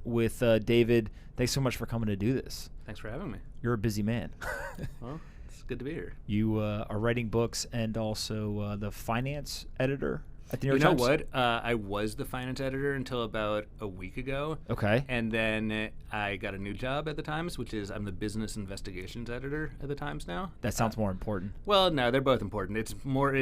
With David. Thanks so much for coming to do this. Thanks for having me. You're a busy man. Well, it's good to be here. You are writing books and also the finance editor at the New York Times. Times? You know what? I was the finance editor until about a week ago. Okay. And then I got a new job at the Times, which is I'm the business investigations editor at the Times now. That sounds more important. Well, no, they're both important. It's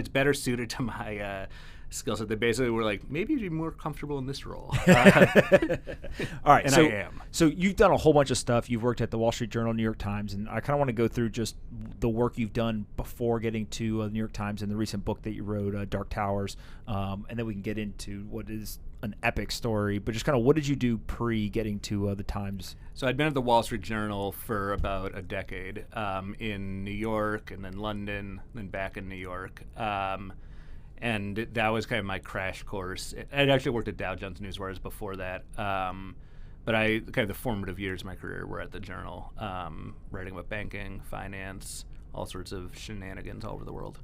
better suited to my skill set. They basically were like, maybe you'd be more comfortable in this role. All right. And so, I am. So you've done a whole bunch of stuff. You've worked at the Wall Street Journal, New York Times, and I kind of want to go through just the work you've done before getting to the New York Times and the recent book that you wrote, Dark Towers, and then we can get into what is an epic story. But just kind of what did you do pre-getting to the Times? So I'd been at the Wall Street Journal for about a decade in New York and then London, then back in New York. And that was kind of my crash course. I'd actually worked at Dow Jones Newswires before that. But kind of the formative years of my career were at the Journal, writing about banking, finance, all sorts of shenanigans all over the world.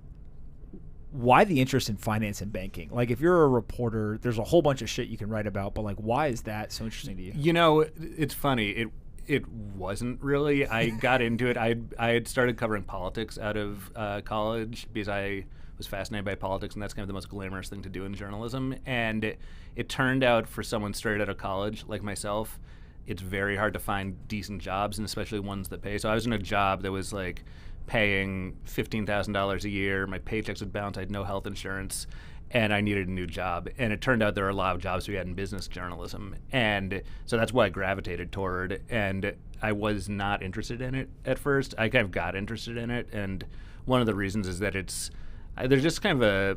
Why the interest in finance and banking? Like, if you're a reporter, there's a whole bunch of shit you can write about, but like, why is that so interesting to you? You know, it's funny. It wasn't really. I got into it. I had started covering politics out of college because I was fascinated by politics, and that's kind of the most glamorous thing to do in journalism. And it turned out for someone straight out of college like myself, it's very hard to find decent jobs, and especially ones that pay. So I was in a job that was like paying $15,000 a year. My paychecks would bounce. I had no health insurance, and I needed a new job. And it turned out there were a lot of jobs we had in business journalism. And so that's why I gravitated toward. And I was not interested in it at first. I kind of got interested in it. And one of the reasons is that there's just kind of a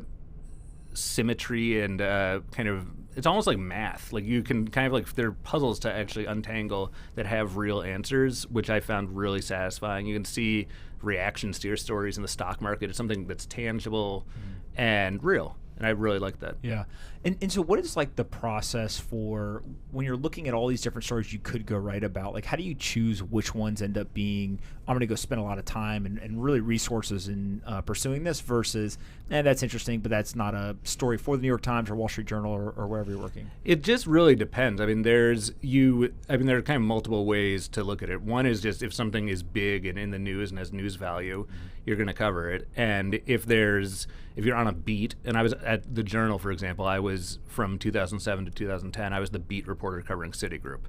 symmetry and kind of, it's almost like math. Like you can kind of like, there are puzzles to actually untangle that have real answers, which I found really satisfying. You can see reactions to your stories in the stock market. It's something that's tangible and real. And I really like that. Yeah. And so what is like the process for when you're looking at all these different stories you could go write about? Like, how do you choose which ones end up being, I'm going to go spend a lot of time and really resources in pursuing this versus, that's interesting, but that's not a story for the New York Times or Wall Street Journal or wherever you're working? It just really depends. I mean, there are kind of multiple ways to look at it. One is just if something is big and in the news and has news value, you're going to cover it. And if you're on a beat, and I was at the Journal, for example, I was from 2007 to 2010, I was the beat reporter covering Citigroup.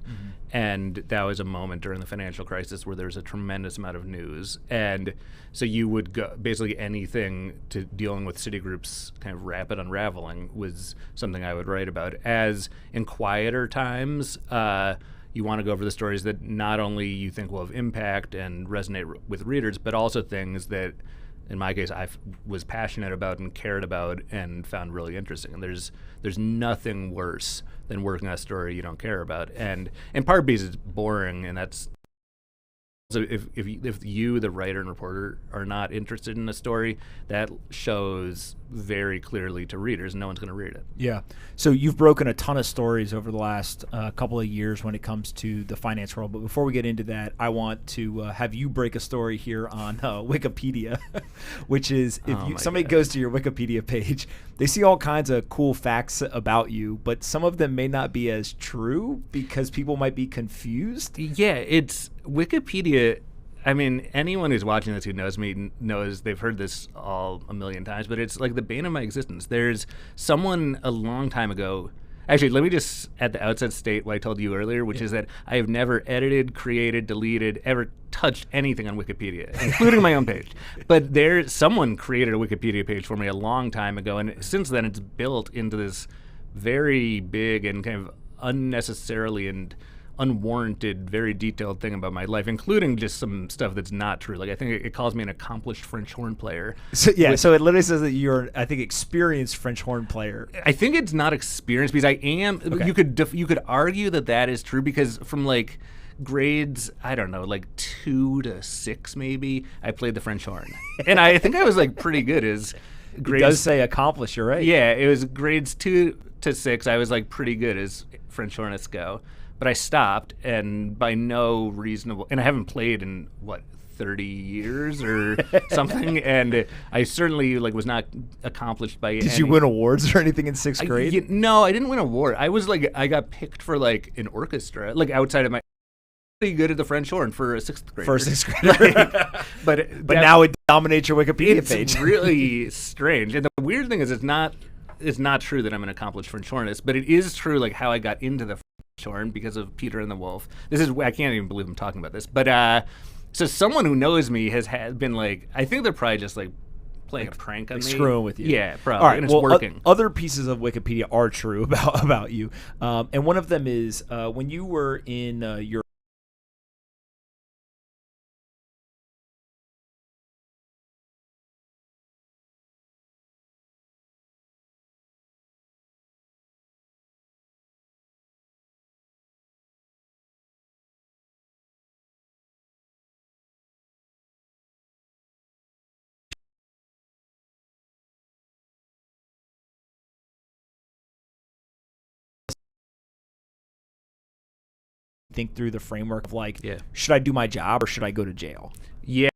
And that was a moment during the financial crisis where there was a tremendous amount of news. And so you would go, basically anything to dealing with Citigroup's kind of rapid unraveling was something I would write about. As in quieter times, you want to go over the stories that not only you think will have impact and resonate with readers, but also things that, in my case, I was passionate about and cared about and found really interesting. And there's nothing worse than working on a story you don't care about. And in part because it's boring, and that's so if you, the writer and reporter, are not interested in a story, that shows very clearly to readers. No one's going to read it. Yeah. So you've broken a ton of stories over the last couple of years when it comes to the finance world. But before we get into that, I want to have you break a story here on Wikipedia, which is if somebody goes to your Wikipedia page, they see all kinds of cool facts about you, but some of them may not be as true because people might be confused. Yeah, it's Wikipedia. I mean, anyone who's watching this who knows me knows they've heard this all a million times, but it's like the bane of my existence. There's someone a long time ago. Actually, let me just at the outset state what I told you earlier, which is that I have never edited, created, deleted, ever touched anything on Wikipedia, including my own page. But someone created a Wikipedia page for me a long time ago, and since then it's built into this very big and kind of unnecessarily and unwarranted, very detailed thing about my life, including just some stuff that's not true. Like I think it calls me an accomplished French horn player. So, so it literally says that you're, I think, experienced French horn player. I think it's not experienced because I am. Okay. You could argue that is true because from like grades, I don't know, like 2 to 6 maybe, I played the French horn, and I think I was like pretty good as. Grades, it does say accomplished, you're right. Yeah, it was grades 2 to 6. I was like pretty good as French hornists go. But I stopped, and by no reasonable, and I haven't played in, 30 years or something, and I certainly was not accomplished by. Did you win awards or anything in sixth grade? No, I didn't win an award. I got picked for an orchestra, outside of my. Pretty good at the French horn for a sixth grader. But now it dominates your Wikipedia page. It's really strange. And the weird thing is, it's not true that I'm an accomplished French hornist, but it is true how I got into the French horn because of Peter and the Wolf. I can't even believe I'm talking about this. But so someone who knows me has been I think they're probably just playing a prank on me. Screwing with you. Yeah, probably. All right, and it's working. Other pieces of Wikipedia are true about you. And one of them is when you were in your think through the framework of should I do my job or should I go to jail? Yeah,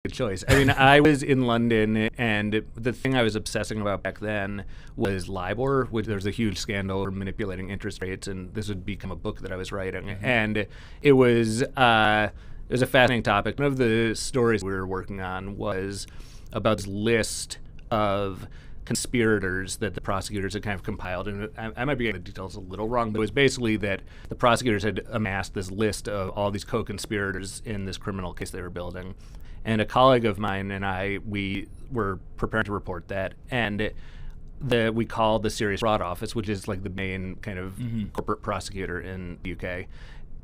good choice. I mean, I was in London, and the thing I was obsessing about back then was LIBOR, which there was a huge scandal for manipulating interest rates, and this would become a book that I was writing. Mm-hmm. And it was a fascinating topic. One of the stories we were working on was about this list of conspirators that the prosecutors had kind of compiled, and I might be getting the details a little wrong, but it was basically that the prosecutors had amassed this list of all these co-conspirators in this criminal case they were building. And a colleague of mine and we were preparing to report that, and we called the Serious Fraud Office, which is the main kind of corporate prosecutor in the UK,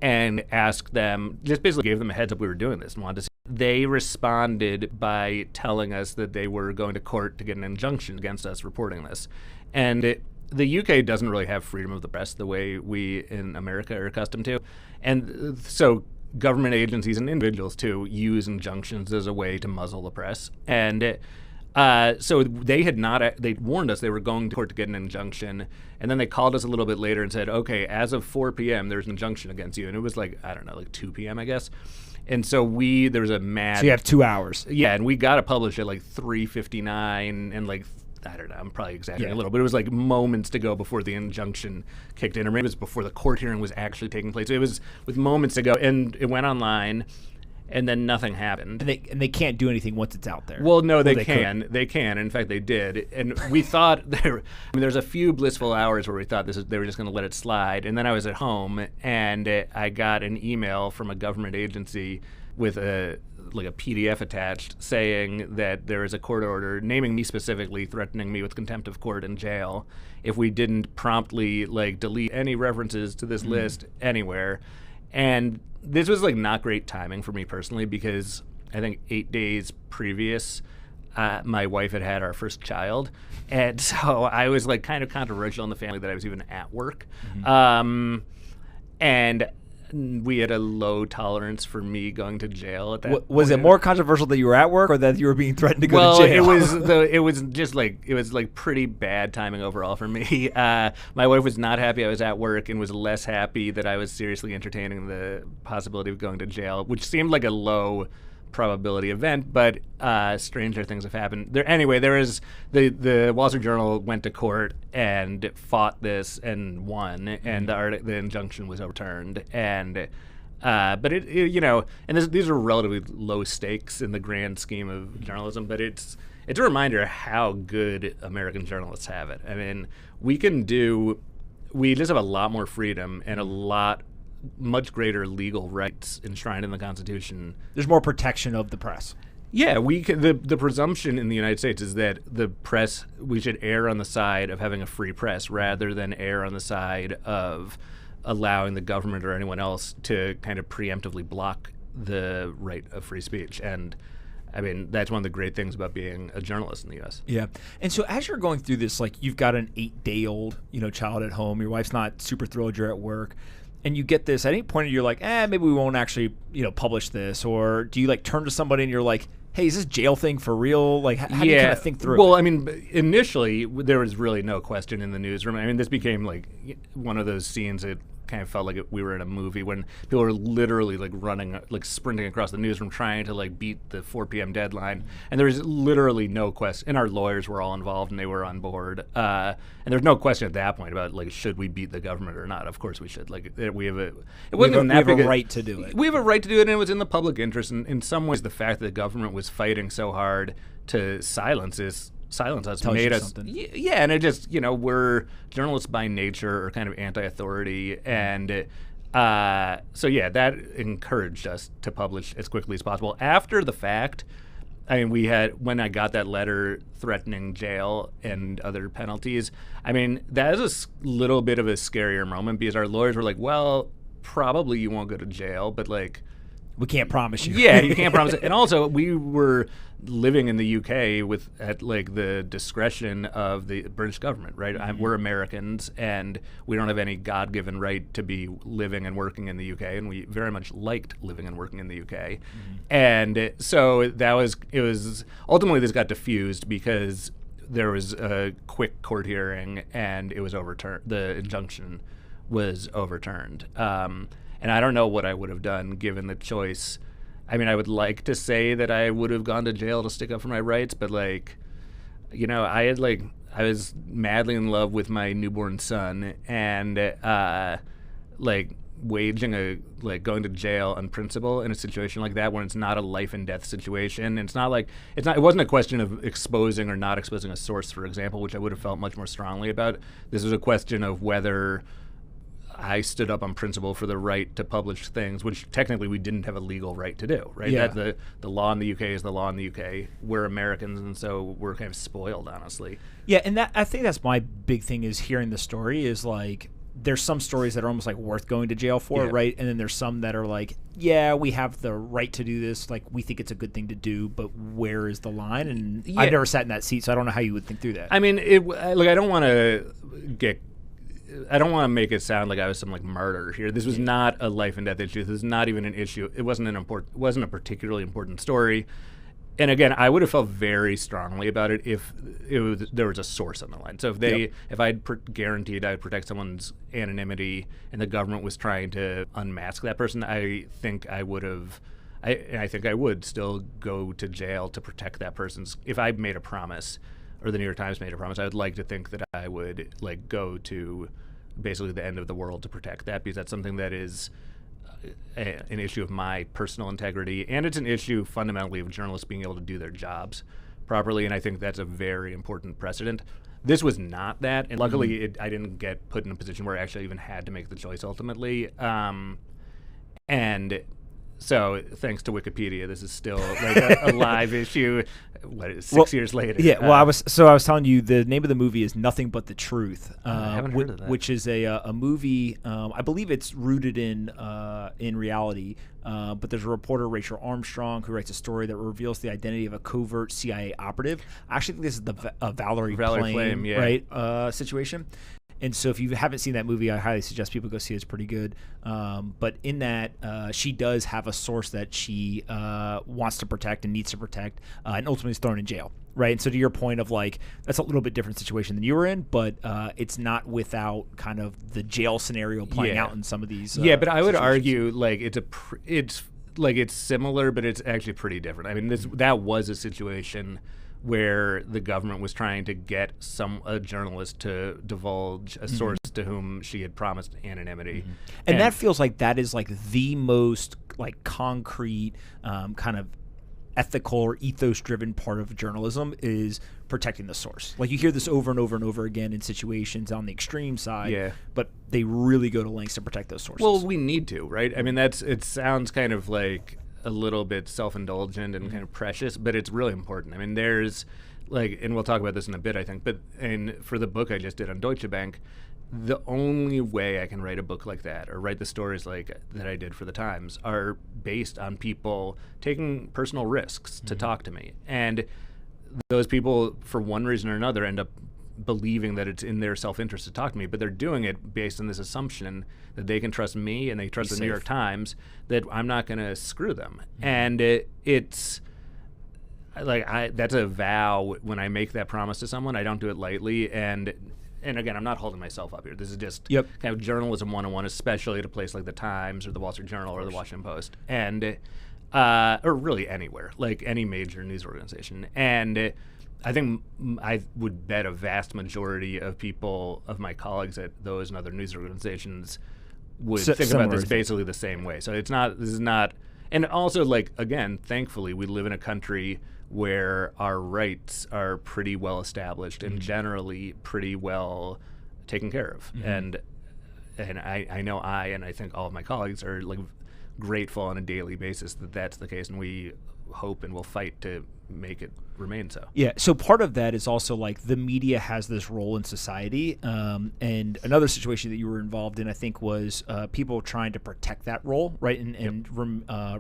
and asked them, just basically gave them a heads up we were doing this and wanted to see. They responded by telling us that they were going to court to get an injunction against us reporting this. And the UK doesn't really have freedom of the press the way we in America are accustomed to. And so government agencies and individuals, too, use injunctions as a way to muzzle the press. And so they warned us they were going to court to get an injunction, and then they called us a little bit later and said, okay, as of 4 p.m., there's an injunction against you. And it was 2 p.m., I guess. And so there was a mad... So you have 2 hours. Yeah, and we got to publish at 3:59, and I don't know, I'm probably exaggerating a little, but it was moments to go before the injunction kicked in, or maybe it was before the court hearing was actually taking place. It was with moments to go, and it went online, and then nothing happened. And they can't do anything once it's out there. Well, no, they can. They can. In fact, they did. And we thought there's a few blissful hours where we thought they were just going to let it slide. And then I was at home, and I got an email from a government agency with a PDF attached saying that there is a court order naming me specifically, threatening me with contempt of court and jail if we didn't promptly delete any references to this list anywhere. And this was not great timing for me personally, because I think 8 days previous, my wife had our first child, and so I was kind of controversial in the family that I was even at work, and we had a low tolerance for me going to jail at that point. Was it more controversial that you were at work or that you were being threatened to go to jail? It was just pretty bad timing overall for me. My wife was not happy I was at work and was less happy that I was seriously entertaining the possibility of going to jail, which seemed like a low probability event, but stranger things have happened. There was the Wall Street Journal went to court and fought this and won, and the injunction was overturned. And but these are relatively low stakes in the grand scheme of journalism, but it's a reminder how good American journalists have it. I mean, we just have a lot more freedom and much greater legal rights enshrined in the Constitution. There's more protection of the press. Yeah, the presumption in the United States is that the press, we should err on the side of having a free press rather than err on the side of allowing the government or anyone else to kind of preemptively block the right of free speech. And I mean, that's one of the great things about being a journalist in the U.S. Yeah. And so as you're going through this, you've got an 8-day-old, child at home, your wife's not super thrilled you're at work, and you get this, at any point you're maybe we won't actually, publish this, or do you turn to somebody and you're hey, is this jail thing for real? How do you kind of think through it? Well, I mean, initially there was really no question in the newsroom. I mean, this became one of those scenes that kind of felt like we were in a movie when people were literally like running, like sprinting across the newsroom trying to like beat the 4 p.m. deadline. And there was literally no question. And our lawyers were all involved and they were on board. And there's no question at that point about like, should we beat the government or not? Of course we should. Like we have a right to do it. We have a right to do it, and it was in the public interest. And in some ways, the fact that the government was fighting so hard to silence us made us and it just, we're journalists by nature are kind of anti-authority, and so that encouraged us to publish as quickly as possible. After the fact, I mean, when I got that letter threatening jail and other penalties, I mean, that is a little bit of a scarier moment because our lawyers were like, well, probably you won't go to jail, but like, we can't promise you. Yeah, you can't promise it. And also, we were living in the UK at like the discretion of the British government, right? Mm-hmm. We're Americans, and we don't have any God-given right to be living and working in the UK, and we very much liked living and working in the UK. Mm-hmm. And so it was ultimately this got diffused because there was a quick court hearing, and it was overturned. The injunction was overturned. And I don't know what I would have done given the choice. I mean, I would like to say that I would have gone to jail to stick up for my rights, but like, I was madly in love with my newborn son, and going to jail on principle in a situation like that when it's not a life and death situation. And it wasn't a question of exposing or not exposing a source, for example, which I would have felt much more strongly about. This was a question of whether I stood up on principle for the right to publish things, which technically we didn't have a legal right to do, right? Yeah. That the law in the UK is the law in the UK. We're Americans, and so we're kind of spoiled, honestly. Yeah, and I think that's my big thing is hearing the story is like, there's some stories that are almost like worth going to jail for, right? And then there's some that are like, yeah, we have the right to do this. Like, we think it's a good thing to do, but where is the line? And I've never sat in that seat, so I don't know how you would think through that. I mean, I don't want to make it sound like I was some like martyr here. This was not a life and death issue. This is not even an issue. It wasn't a particularly important story. And again, I would have felt very strongly about it if there was a source on the line. So if I'd guaranteed I'd protect someone's anonymity and the government was trying to unmask that person, I think I would have. I think I would still go to jail to protect that person's. If I made a promise, or the New York Times made a promise, I would like to think that I would like go to basically the end of the world to protect that, because that's something that is an issue of my personal integrity, and it's an issue fundamentally of journalists being able to do their jobs properly, and I think that's a very important precedent. This was not that, and luckily I didn't get put in a position where I actually even had to make the choice ultimately. And so, thanks to Wikipedia, this is still like a live issue. Six years later? Yeah. Well, I was telling you the name of the movie is Nothing But the Truth. I haven't heard of that. Which is a movie. I believe it's rooted in reality. But there's a reporter, Rachel Armstrong, who writes a story that reveals the identity of a covert CIA operative. I actually think this is the Valerie Plame, right, situation. And so if you haven't seen that movie, I highly suggest people go see it. It's pretty good. But in that, she does have a source that she wants to protect and needs to protect, and ultimately is thrown in jail, right? And so to your point of like, that's a little bit different situation than you were in, but it's not without kind of the jail scenario playing out in some of these but I would argue like it's similar, but it's actually pretty different. I mean, that was a situation where the government was trying to get a journalist to divulge a source to whom she had promised anonymity. And that feels like that is like the most like concrete kind of ethical or ethos-driven part of journalism is protecting the source. Like you hear this over and over and over again in situations on the extreme side, but they really go to lengths to protect those sources. Well, we need to, right? I mean, it sounds kind of like a little bit self-indulgent and kind of precious, but it's really important. I mean, there's like, and we'll talk about this in a bit, I think, and for the book I just did on Deutsche Bank, the only way I can write a book like that or write the stories like that I did for the Times are based on people taking personal risks to talk to me. And those people, for one reason or another, end up believing that it's in their self-interest to talk to me, but they're doing it based on this assumption that they can trust me and they trust the New York Times, that I'm not going to screw them. And it's like that's a vow. When I make that promise to someone, I don't do it lightly. And and again, I'm not holding myself up here. This is just Yep. kind of journalism 101, especially at a place like the Times or the Wall Street Journal or the Washington Post, and or really anywhere, like any major news organization. And I think I would bet a vast majority of people, of my colleagues at those and other news organizations, would think about this basically the same way. So this is not, and also, like, again, thankfully, we live in a country where our rights are pretty well established and generally pretty well taken care of. And I know and I think all of my colleagues are, like, grateful on a daily basis that that's the case, and we hope and will fight to make it remain so. Yeah, so part of that is also like the media has this role in society, and another situation that you were involved in, I think, was people trying to protect that role, right, and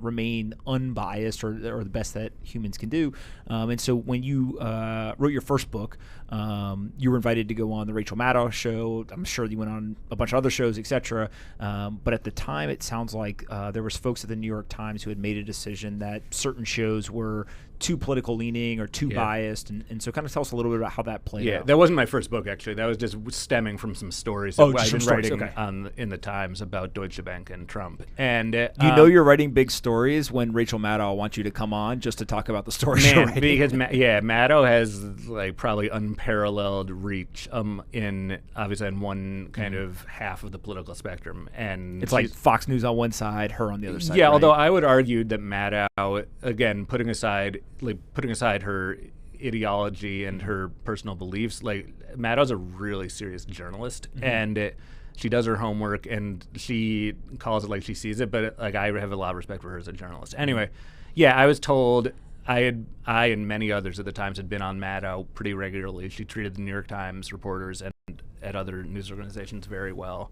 remain unbiased or the best that humans can do. And so when you wrote your first book, you were invited to go on the Rachel Maddow show. I'm sure you went on a bunch of other shows, etc. But at the time, it sounds like there was folks at the New York Times who had made a decision that certain shows were too political leaning or too biased, and so kind of tell us a little bit about how that played out. That wasn't my first book, actually. That was just stemming from some stories that I've been writing in the Times about Deutsche Bank and Trump. And you're writing big stories when Rachel Maddow wants you to come on just to talk about the stories you're writing. Because Maddow has, like, probably unparalleled reach in one kind of half of the political spectrum, and it's like Fox News on one side, her on the other side. Yeah, right? although I would argue that Maddow, again, putting aside her ideology and her personal beliefs, like, Maddow's a really serious journalist, and she does her homework and she calls it like she sees it. But like, I have a lot of respect for her as a journalist. Anyway, I was told I and many others at the Times had been on Maddow pretty regularly. She treated the New York Times reporters and at other news organizations very well,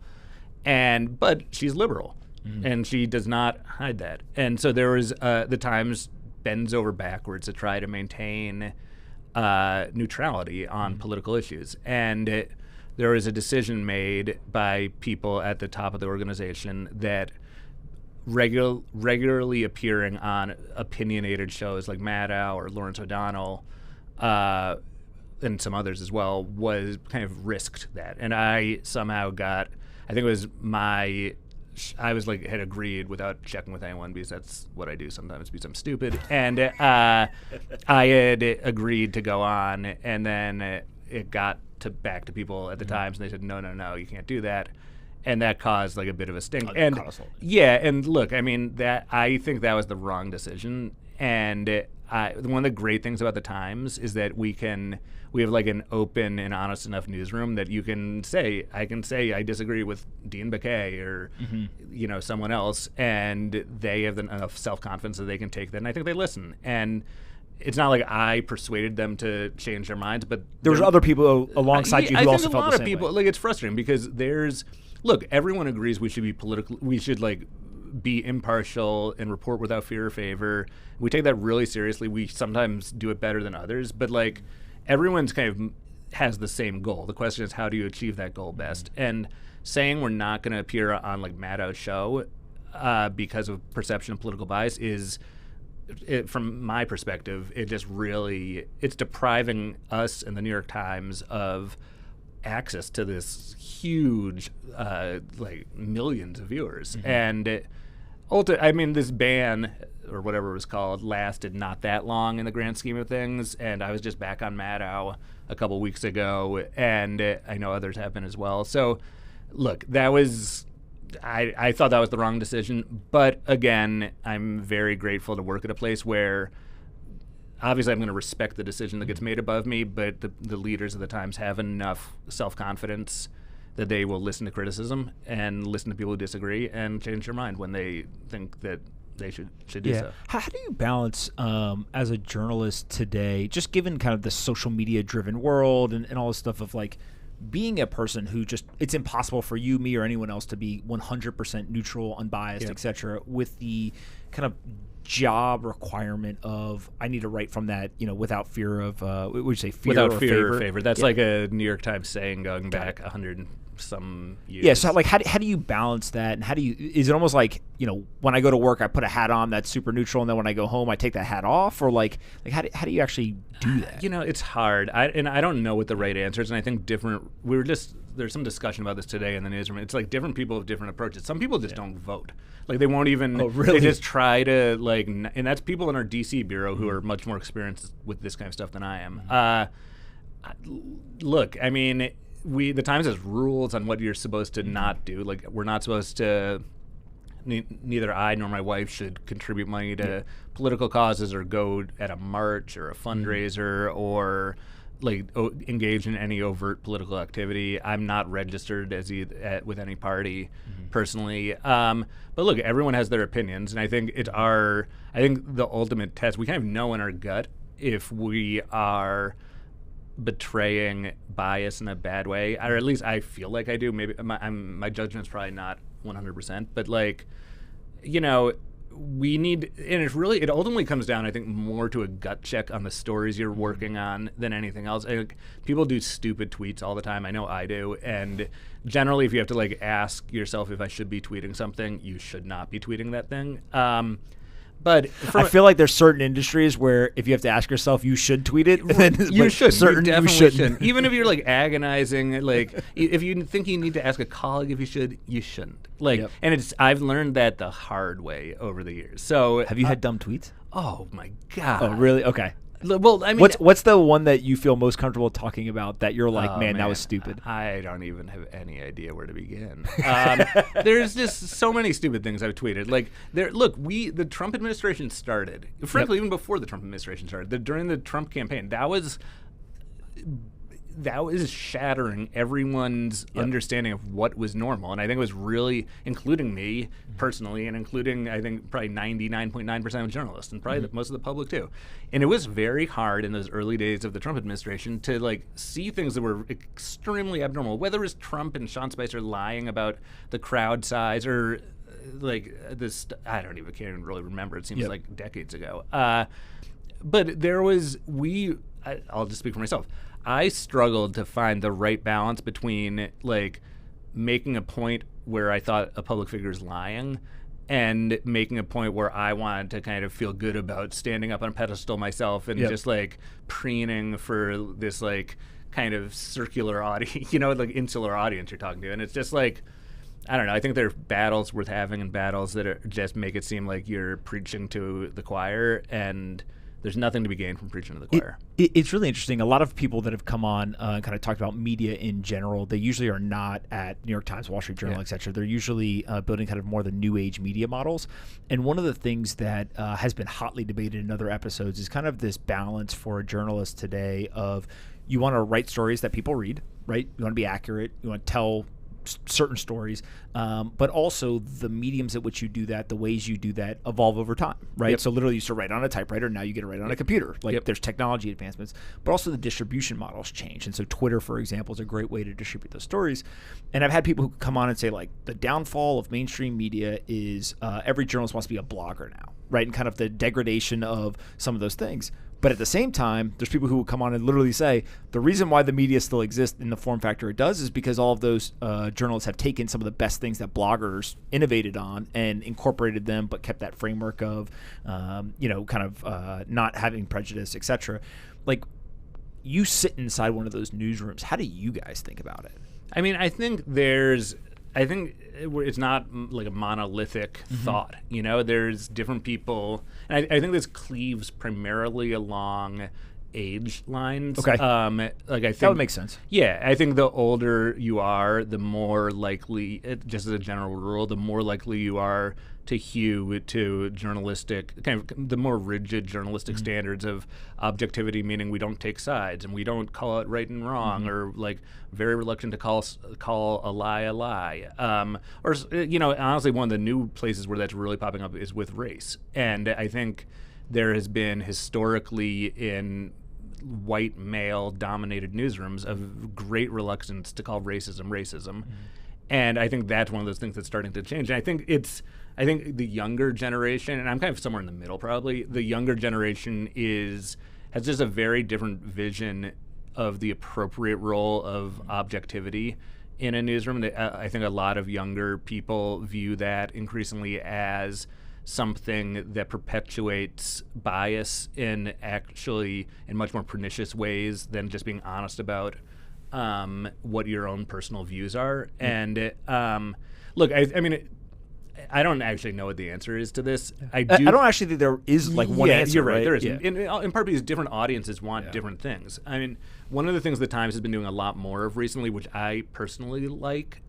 but she's liberal, and she does not hide that. And so there was the Times bends over backwards to try to maintain neutrality on political issues. And there was a decision made by people at the top of the organization that regularly appearing on opinionated shows like Maddow or Lawrence O'Donnell and some others as well was kind of risked that. And I somehow I think it was I was like, had agreed without checking with anyone, because that's what I do sometimes because I'm stupid. And I had agreed to go on, and then it got back to people at the Times, and they said, no, you can't do that. And that caused like a bit of a stink. And look, I mean, I think that was the wrong decision. And one of the great things about the Times is that we have like an open and honest enough newsroom that I can say I disagree with Dean Baquet or someone else, and they have enough self-confidence that they can take that, and I think they listen. And it's not like I persuaded them to change their minds, but there was other people alongside you who also felt the same way. I think a lot of people, like, it's frustrating because everyone agrees we should be we should like be impartial and report without fear or favor. We take that really seriously. We sometimes do it better than others, but like, everyone's kind of has the same goal. The question is, how do you achieve that goal best? And saying we're not going to appear on like Maddow's show because of perception of political bias from my perspective, it's depriving us and the New York Times of access to this huge, like, millions of viewers. And this ban, or whatever it was called, lasted not that long in the grand scheme of things. And I was just back on Maddow a couple weeks ago, and I know others have been as well. So, look, I thought that was the wrong decision. But again, I'm very grateful to work at a place where obviously I'm going to respect the decision that gets made above me, but the leaders of the Times have enough self-confidence that they will listen to criticism and listen to people who disagree and change their mind when they think that they should do so. How do you balance, as a journalist today, just given kind of the social media-driven world and all this stuff of like being a person who it's impossible for you, me, or anyone else to be 100% neutral, unbiased, etc., with the kind of job requirement of I need to write from that, without fear of what would you say, fear without or fear favor? or favor. That's like a New York Times saying going back 100 and some years. Yeah, so like how do you balance that, and is it almost like, when I go to work I put a hat on that's super neutral, and then when I go home I take that hat off, or like how do you actually do that? It's hard. I don't know what the right answer is, and I think there's some discussion about this today in the newsroom. It's like different people have different approaches. Some people just don't vote. Like they won't even. Oh, really? They just try to and that's people in our DC bureau who are much more experienced with this kind of stuff than I am. Look, I mean, the Times has rules on what you're supposed to not do. Like we're not supposed to. Neither I nor my wife should contribute money to political causes or go at a march or a fundraiser or engage in any overt political activity. I'm not registered with any party personally. But look, everyone has their opinions, and I think I think the ultimate test, we kind of know in our gut if we are betraying bias in a bad way, or at least I feel like I do. Maybe my judgment's probably not 100%, but we need, and it ultimately comes down, I think, more to a gut check on the stories you're working on than anything else. People do stupid tweets all the time. I know I do, and generally, if you have to ask yourself if I should be tweeting something, you should not be tweeting that thing. But I feel like there's certain industries where if you have to ask yourself, you should tweet it. Then you should. Certain you definitely shouldn't. shouldn't. Even if you're agonizing, if you think you need to ask a colleague if you should, you shouldn't. And I've learned that the hard way over the years. So have you had dumb tweets? Oh my God. Oh really? Okay. Well, I mean, what's the one that you feel most comfortable talking about that you're like, man, that was stupid? I don't even have any idea where to begin. There's just so many stupid things I've tweeted. The Trump administration started, frankly, even before the Trump administration started, during the Trump campaign, that was shattering everyone's understanding of what was normal. And I think it was really, including me personally, and including, I think, probably 99.9% of journalists, and probably most of the public too. And it was very hard in those early days of the Trump administration to see things that were extremely abnormal, whether it was Trump and Sean Spicer lying about the crowd size or this, can't even really remember. It seems like decades ago. But there was, I'll just speak for myself. I struggled to find the right balance between making a point where I thought a public figure is lying and making a point where I wanted to kind of feel good about standing up on a pedestal myself and just preening for this kind of circular audience, insular audience you're talking to. And it's just I don't know. I think there are battles worth having and battles that just make it seem like you're preaching to the choir, and there's nothing to be gained from preaching to the choir. It's really interesting. A lot of people that have come on and kind of talked about media in general, they usually are not at New York Times, Wall Street Journal, et cetera. They're usually building kind of more the new age media models. And one of the things that has been hotly debated in other episodes is kind of this balance for a journalist today of you want to write stories that people read, right? You want to be accurate. You want to tell certain stories, but also the mediums at which you do that, the ways you do that evolve over time, right? So literally you used to write on a typewriter, now you get to write on a computer. There's technology advancements, but also the distribution models change. And so Twitter, for example, is a great way to distribute those stories. And I've had people who come on and say the downfall of mainstream media is every journalist wants to be a blogger now, right? And kind of the degradation of some of those things. But at the same time, there's people who will come on and literally say the reason why the media still exists in the form factor it does is because all of those journalists have taken some of the best things that bloggers innovated on and incorporated them, but kept that framework of, not having prejudice, et cetera. You sit inside one of those newsrooms. How do you guys think about it? I mean, I think it's not a monolithic thought. There's different people, and I think this cleaves primarily along age lines. Okay. I think that would make sense. Yeah, I think the older you are, the more likely, just as a general rule, the more likely you are to hew to journalistic, kind of the more rigid journalistic standards of objectivity, meaning we don't take sides and we don't call it right and wrong, or very reluctant to call a lie a lie. Honestly, one of the new places where that's really popping up is with race. And I think there has been historically in white male dominated newsrooms of great reluctance to call racism. And I think that's one of those things that's starting to change. And I I think the younger generation, and I'm kind of somewhere in the middle probably, the younger generation has just a very different vision of the appropriate role of objectivity in a newsroom. I think a lot of younger people view that increasingly as something that perpetuates bias in much more pernicious ways than just being honest about what your own personal views are. And look, I mean, I don't actually know what the answer is to this. I don't actually think there is like one answer. You're right. There is. Yeah. In part because different audiences want different things. I mean, one of the things the Times has been doing a lot more of recently, which I personally like,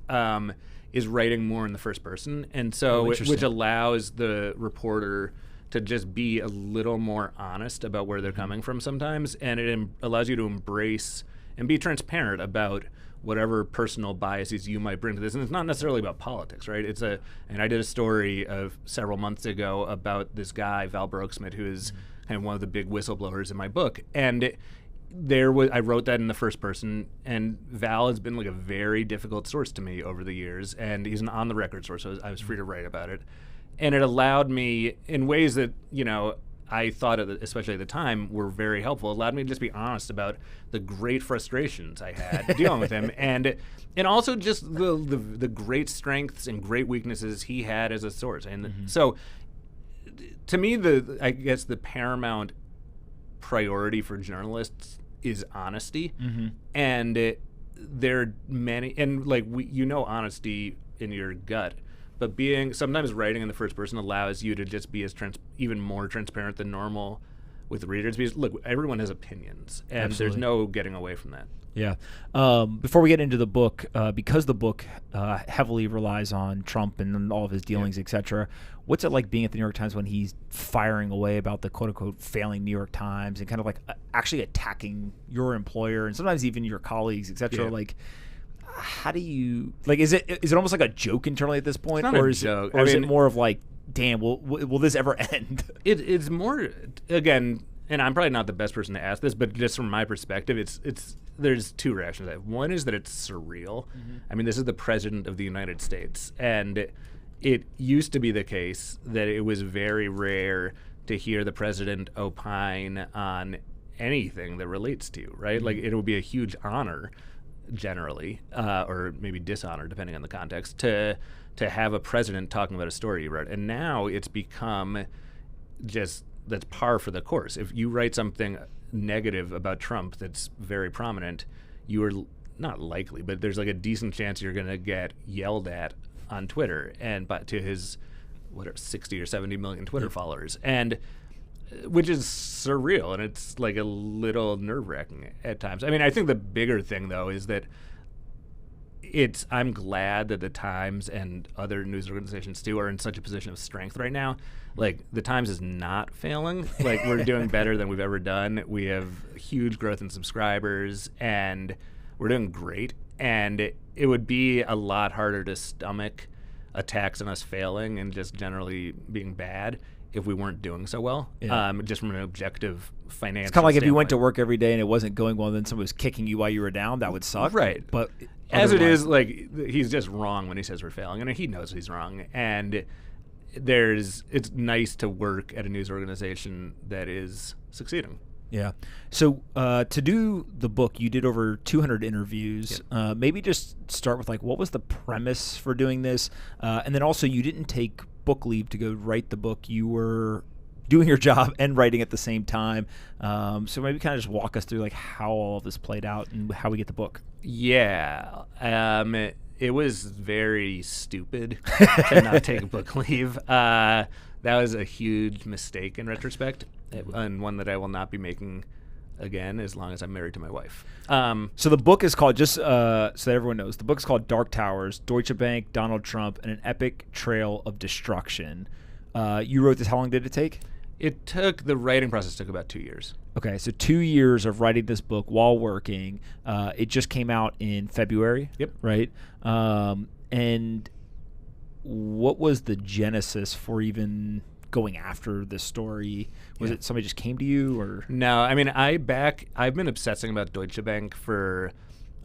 is writing more in the first person, and so which allows the reporter to just be a little more honest about where they're coming from sometimes, and it allows you to embrace and be transparent about whatever personal biases you might bring to this. And it's not necessarily about politics, right? And I did a story of several months ago about this guy, Val Brooksmith, who is kind of one of the big whistleblowers in my book. And I wrote that in the first person, and Val has been like a very difficult source to me over the years, and he's an on-the-record source, so I was free to write about it. And it allowed me, in ways that, I thought, especially at the time, were very helpful. It allowed me to just be honest about the great frustrations I had dealing with him, and also just the great strengths and great weaknesses he had as a source. And so, to me, I guess the paramount priority for journalists is honesty, and there are many, and like honesty in your gut. But sometimes writing in the first person allows you to just be even more transparent than normal with readers. Because look, everyone has opinions, and there's no getting away from that. Yeah. Before we get into the book, because the book heavily relies on Trump and all of his dealings, etc., what's it like being at the New York Times when he's firing away about the quote-unquote failing New York Times and kind of like actually attacking your employer and sometimes even your colleagues, etc.? Yeah. Like, how do you is it almost like a joke internally at this point, it's not a joke. Or is it more of like, damn, will this ever end? It's more, again, and I'm probably not the best person to ask this, but just from my perspective, there's two reactions to that. One is that it's surreal. I mean, this is the president of the United States, and it used to be the case that it was very rare to hear the president opine on anything that relates to you, right? Like, it would be a huge honor generally, or maybe dishonor depending on the context, to have a president talking about a story you wrote. And now it's become just, that's par for the course. If you write something negative about Trump that's very prominent, you are not likely, but there's like a decent chance you're going to get yelled at on Twitter, and to his 60 or 70 million Twitter followers, and which is surreal, and it's like a little nerve-wracking at times. I mean, I think the bigger thing, though, is that I'm glad that the Times and other news organizations, too, are in such a position of strength right now. Like, the Times is not failing. Like, we're doing better than we've ever done. We have huge growth in subscribers, and we're doing great. And it would be a lot harder to stomach attacks on us failing and just generally being bad if we weren't doing so well, just from an objective financial It's kind of like standpoint. if you went to work every day and it wasn't going well, and then someone was kicking you while you were down, that would suck. Right. But as it is, like, he's just wrong when he says we're failing, and he knows he's wrong. And it's nice to work at a news organization that is succeeding. Yeah. So to do the book, you did over 200 interviews. Yep. Maybe just start with, like, what was the premise for doing this? And then also, you didn't take book leave to go write the book. You were doing your job and writing at the same time. So maybe kind of just walk us through, like, how all of this played out and how we get the book. Yeah. It was very stupid to not take book leave. That was a huge mistake in retrospect, and one that I will not be making again as long as I'm married to my wife. So the book is called, just so that everyone knows, the book is called Dark Towers, Deutsche Bank, Donald Trump, and an Epic Trail of Destruction. You wrote this. How long did it take? The writing process took about 2 years. Okay, so 2 years of writing this book while working. It just came out in February. Yep. Right? And what was the genesis for even going after this story? Was it somebody just came to you, or? No, I mean, I've been obsessing about Deutsche Bank for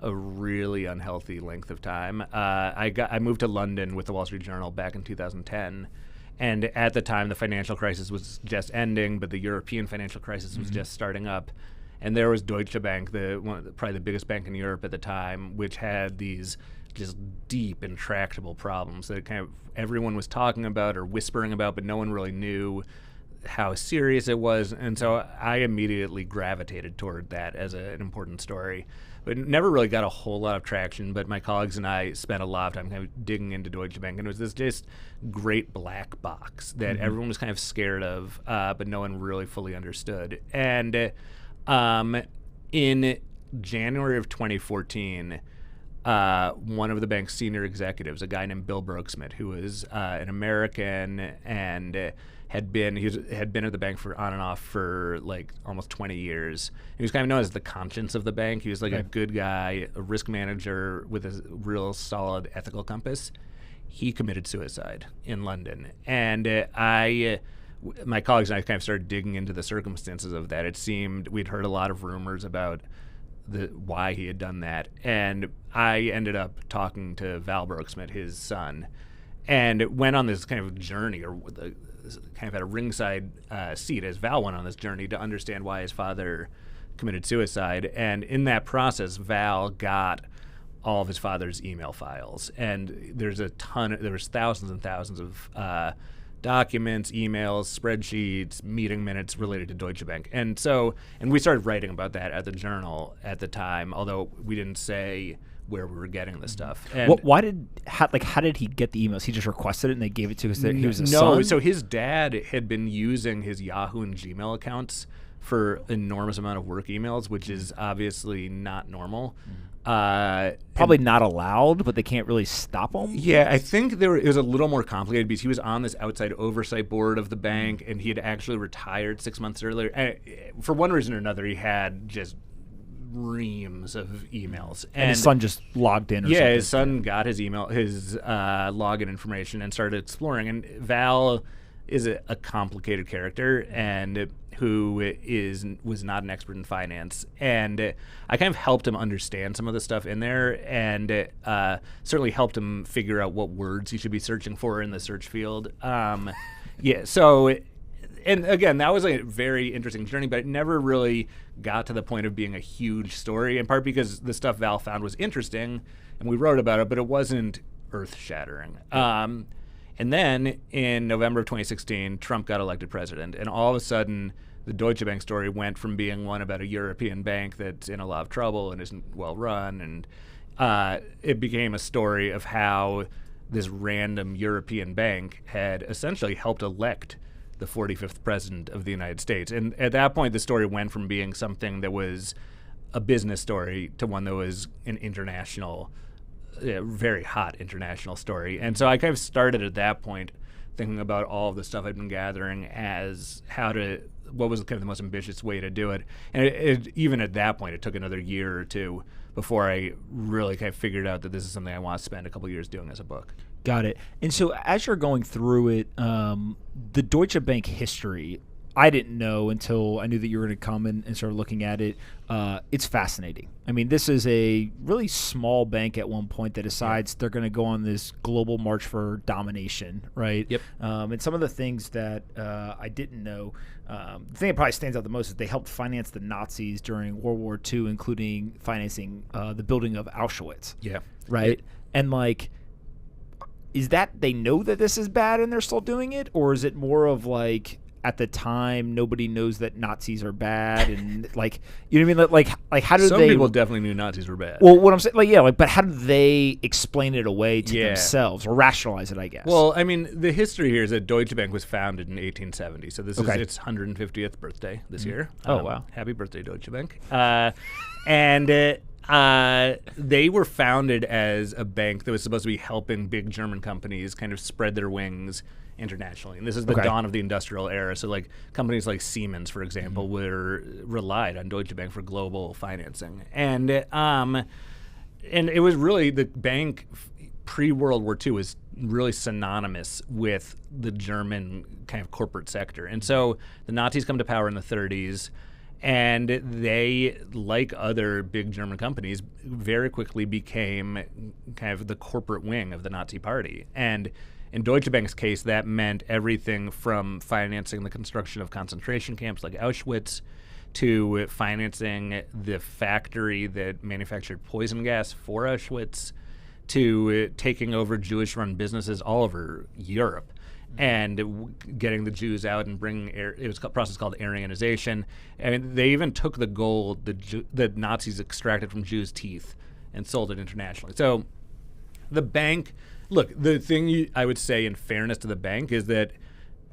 a really unhealthy length of time. I moved to London with the Wall Street Journal back in 2010, And at the time, the financial crisis was just ending, but the European financial crisis was just starting up. And there was Deutsche Bank, probably the biggest bank in Europe at the time, which had these just deep, intractable problems that kind of everyone was talking about or whispering about, but no one really knew how serious it was. And so I immediately gravitated toward that as an important story. But it never really got a whole lot of traction, but my colleagues and I spent a lot of time kind of digging into Deutsche Bank, and it was this just great black box that everyone was kind of scared of, but no one really fully understood. And in January of 2014, one of the bank's senior executives, a guy named Bill Brooksmith, who was an American and had been at the bank on and off for like almost 20 years. He was kind of known as the conscience of the bank. He was like a good guy, a risk manager with a real solid ethical compass. He committed suicide in London, and my colleagues and I kind of started digging into the circumstances of that. It seemed we'd heard a lot of rumors about why he had done that, and I ended up talking to Val Brooksmith, his son, and went on this kind of journey, or kind of had a ringside seat as Val went on this journey to understand why his father committed suicide. And in that process, Val got all of his father's email files, and there was thousands and thousands of documents, emails, spreadsheets, meeting minutes related to Deutsche Bank. And we started writing about that at the Journal at the time, although we didn't say where we were getting the stuff. And how did he get the emails? He just requested it and they gave it to us. He was a no, son? So his dad had been using his Yahoo and Gmail accounts for enormous amount of work emails, which is obviously not normal. Probably not allowed, but they can't really stop him. Yeah, I think it was a little more complicated because he was on this outside oversight board of the bank, and he had actually retired 6 months earlier. And for one reason or another, he had just reams of emails. And his son just logged in or something. Yeah, his son got his email, his login information, and started exploring. And Val is a complicated character, and who was not an expert in finance, and I kind of helped him understand some of the stuff in there, and certainly helped him figure out what words he should be searching for in the search field. So, and again, that was a very interesting journey, but it never really got to the point of being a huge story, in part because the stuff Val found was interesting, and we wrote about it, but it wasn't earth-shattering. And then in November of 2016, Trump got elected president, and all of a sudden, the Deutsche Bank story went from being one about a European bank that's in a lot of trouble and isn't well run, and it became a story of how this random European bank had essentially helped elect the 45th president of the United States. And at that point, the story went from being something that was a business story to one that was an international, very hot international story. And so I kind of started at that point thinking about all of the stuff I'd been gathering as what was kind of the most ambitious way to do it. And even at that point, it took another year or two before I really kind of figured out that this is something I want to spend a couple years doing as a book. Got it. And so as you're going through it, the Deutsche Bank history, I didn't know until I knew that you were going to come and start looking at it. It's fascinating. I mean, this is a really small bank at one point that decides they're going to go on this global march for domination, right? Yep. And some of the things that I didn't know, the thing that probably stands out the most is they helped finance the Nazis during World War II, including financing the building of Auschwitz. Yeah. Right? Yeah. And like, is that they know that this is bad and they're still doing it? Or is it more of like, at the time, nobody knows that Nazis are bad, and like, you know what I mean? Like how do Some they? people definitely knew Nazis were bad. Well, what I'm saying, but how do they explain it away to themselves or rationalize it? I guess. Well, I mean, the history here is that Deutsche Bank was founded in 1870, so this is its 150th birthday this year. Oh wow! Happy birthday, Deutsche Bank! And they were founded as a bank that was supposed to be helping big German companies kind of spread their wings internationally. And this is the dawn of the industrial era. So like companies like Siemens, for example, relied on Deutsche Bank for global financing. And it was really the bank pre-World War II was really synonymous with the German kind of corporate sector. And so the Nazis come to power in the 30s, and they, like other big German companies, very quickly became kind of the corporate wing of the Nazi Party. And In Deutsche Bank's case, that meant everything from financing the construction of concentration camps like Auschwitz to financing the factory that manufactured poison gas for Auschwitz to taking over Jewish-run businesses all over Europe and getting the Jews out and bringing it was a process called Aryanization. I mean, they even took the gold that Nazis extracted from Jews' teeth and sold it internationally. So the bank, look, the thing I would say in fairness to the bank is that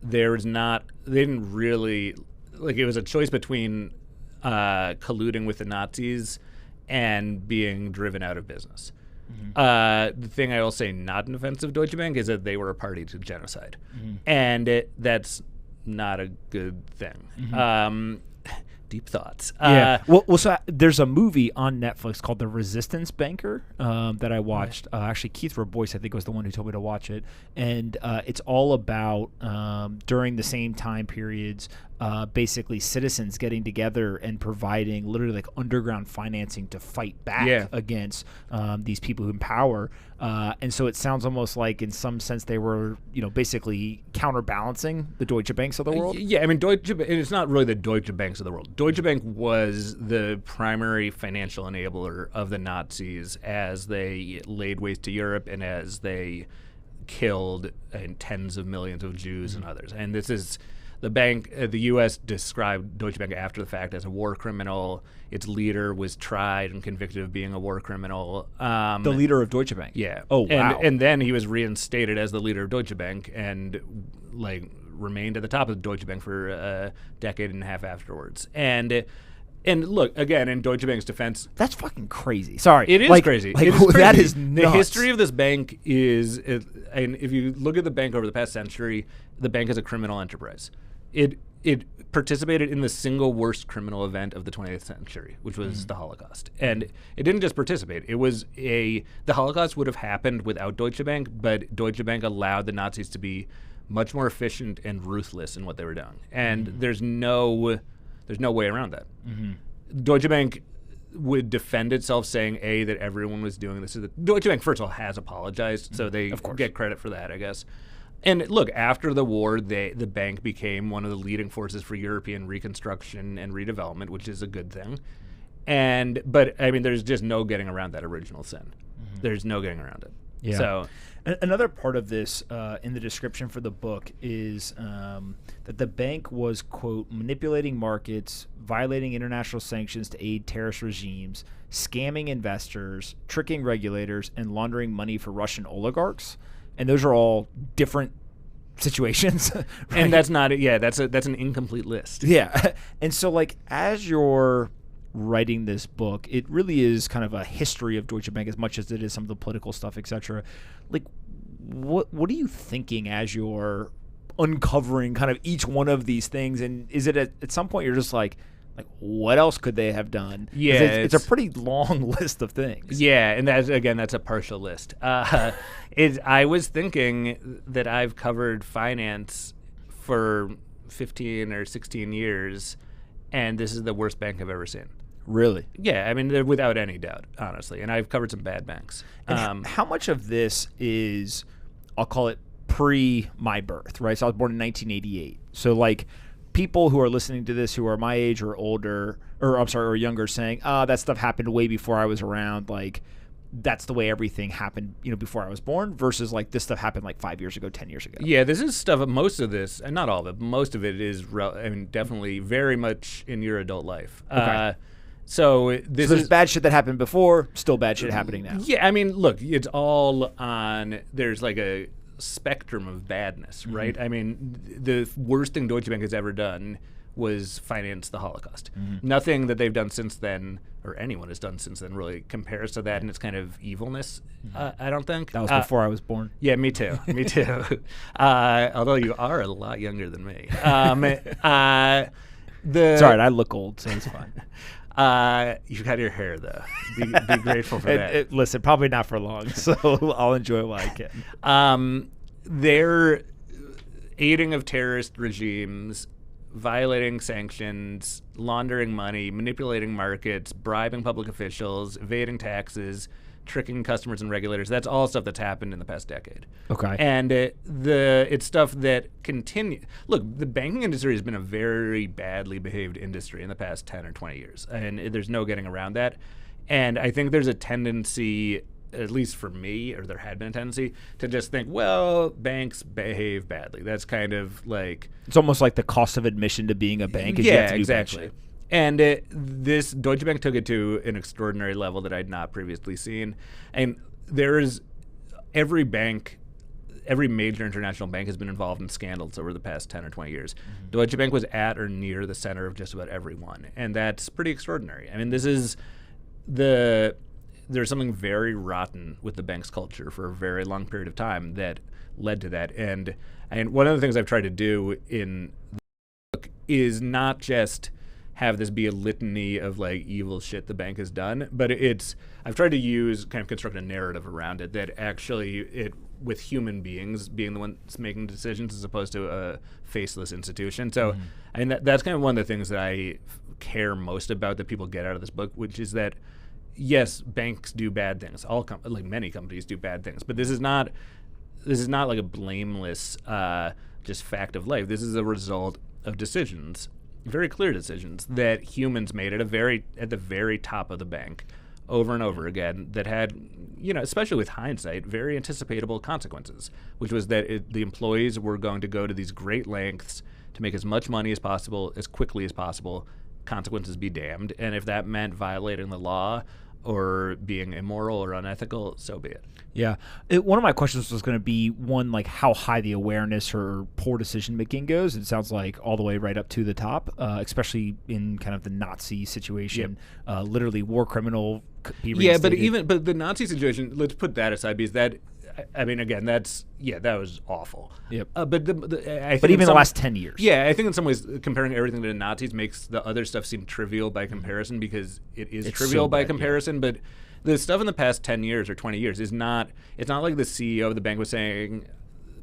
they didn't really, like, it was a choice between colluding with the Nazis and being driven out of business. The thing I will say not in defense of Deutsche Bank is that they were a party to genocide. And that's not a good thing. Deep thoughts. So there's a movie on Netflix called The Resistance Banker that I watched. Actually, Keith Rabois, I think, was the one who told me to watch it. And it's all about, during the same time periods, basically citizens getting together and providing literally like underground financing to fight back against these people in power. And so it sounds almost like in some sense they were, basically counterbalancing the Deutsche Banks of the world. Yeah, I mean, it's not really the Deutsche Banks of the world. Deutsche Bank was the primary financial enabler of the Nazis as they laid waste to Europe and as they killed tens of millions of Jews and others. And this is the bank. The U.S. described Deutsche Bank after the fact as a war criminal. Its leader was tried and convicted of being a war criminal. The leader of Deutsche Bank? Yeah. Oh, wow. And then he was reinstated as the leader of Deutsche Bank and remained at the top of Deutsche Bank for a decade and a half afterwards. And look, again, in Deutsche Bank's defense, that's fucking crazy. Sorry. It is crazy. It is crazy. That is nuts. The history of this bank is, and if you look at the bank over the past century, the bank is a criminal enterprise. It participated in the single worst criminal event of the 20th century, which was the Holocaust. And it didn't just participate. The Holocaust would have happened without Deutsche Bank, but Deutsche Bank allowed the Nazis to be much more efficient and ruthless in what they were doing. And there's no way around that. Deutsche Bank would defend itself saying, that everyone was doing this. Deutsche Bank, first of all, has apologized, so they get credit for that, I guess. And look, after the war, the bank became one of the leading forces for European reconstruction and redevelopment, which is a good thing. But I mean, there's just no getting around that original sin. There's no getting around it. Yeah. So another part of this in the description for the book is that the bank was, quote, manipulating markets, violating international sanctions to aid terrorist regimes, scamming investors, tricking regulators, and laundering money for Russian oligarchs. And those are all different situations. Right? And that's not it. Yeah, that's an incomplete list. Yeah. And so, like, as you're writing this book, it really is kind of a history of Deutsche Bank as much as it is some of the political stuff, etc. Like, what are you thinking as you're uncovering kind of each one of these things? And is it at some point you're just like, what else could they have done? Yeah, it's a pretty long list of things. Yeah, and that's a partial list. I was thinking that I've covered finance for 15 or 16 years, and this is the worst bank I've ever seen. Really? Yeah, I mean, without any doubt, honestly. And I've covered some bad banks. And how much of this is, I'll call it pre my birth, right? So I was born in 1988. So, like, people who are listening to this who are my age or older, or younger, saying, that stuff happened way before I was around, like, that's the way everything happened, before I was born, versus, like, this stuff happened, like, 5 years ago, 10 years ago. Yeah, this is stuff, most of this, and not all of it, but most of it is, definitely very much in your adult life. Okay. So there's bad shit that happened before, still bad shit happening now. Yeah, I mean, look, it's all on, there's like a spectrum of badness, right? I mean, the worst thing Deutsche Bank has ever done was finance the Holocaust. Nothing that they've done since then, or anyone has done since then, really compares to that and its kind of evilness, I don't think. That was before I was born. Yeah, me too. Me too. Although you are a lot younger than me. It's all right, I look old, so it's fine. You got your hair, though. Be grateful for that. Listen, probably not for long, so I'll enjoy it while I can. They're aiding of terrorist regimes, violating sanctions, laundering money, manipulating markets, bribing public officials, evading taxes, tricking customers and regulators. That's all stuff that's happened in the past decade. Okay. And it's stuff that continue. Look, the banking industry has been a very badly behaved industry in the past 10 or 20 years, and there's no getting around that. And I think there's a tendency, at least for me, or there had been a tendency, to just think, well, banks behave badly. That's kind of like... It's almost like the cost of admission to being a bank is you Yeah, have to do exactly. bank shit. And this Deutsche Bank took it to an extraordinary level that I'd not previously seen. And there is every major international bank has been involved in scandals over the past 10 or 20 years. Mm-hmm. Deutsche Bank was at or near the center of just about every one. And that's pretty extraordinary. I mean, there's something very rotten with the bank's culture for a very long period of time that led to that. And one of the things I've tried to do in the book is not just have this be a litany of like evil shit the bank has done, but I've tried to construct a narrative around it that actually with human beings being the ones making decisions as opposed to a faceless institution. So that's kind of one of the things that I care most about that people get out of this book, which is that yes, banks do bad things. Like many companies do bad things, but this is not like a blameless just fact of life. This is a result of decisions, very clear decisions that humans made at the very top of the bank over and over again that had, especially with hindsight, very anticipatable consequences, which was that the employees were going to go to these great lengths to make as much money as possible, as quickly as possible, consequences be damned. And if that meant violating the law or being immoral or unethical, so be it. Yeah. One of my questions was going to be one, like how high the awareness or poor decision making goes. It sounds like all the way right up to the top, especially in kind of the Nazi situation. Yep. Literally, war criminal. Be reinstated. but the Nazi situation. Let's put that aside because that. I mean, again, that was awful. Yep. But even the last 10 years. Yeah, I think in some ways comparing everything to the Nazis makes the other stuff seem trivial by comparison because it's trivial by comparison. Yeah. But the stuff in the past 10 years or 20 years it's not like the CEO of the bank was saying,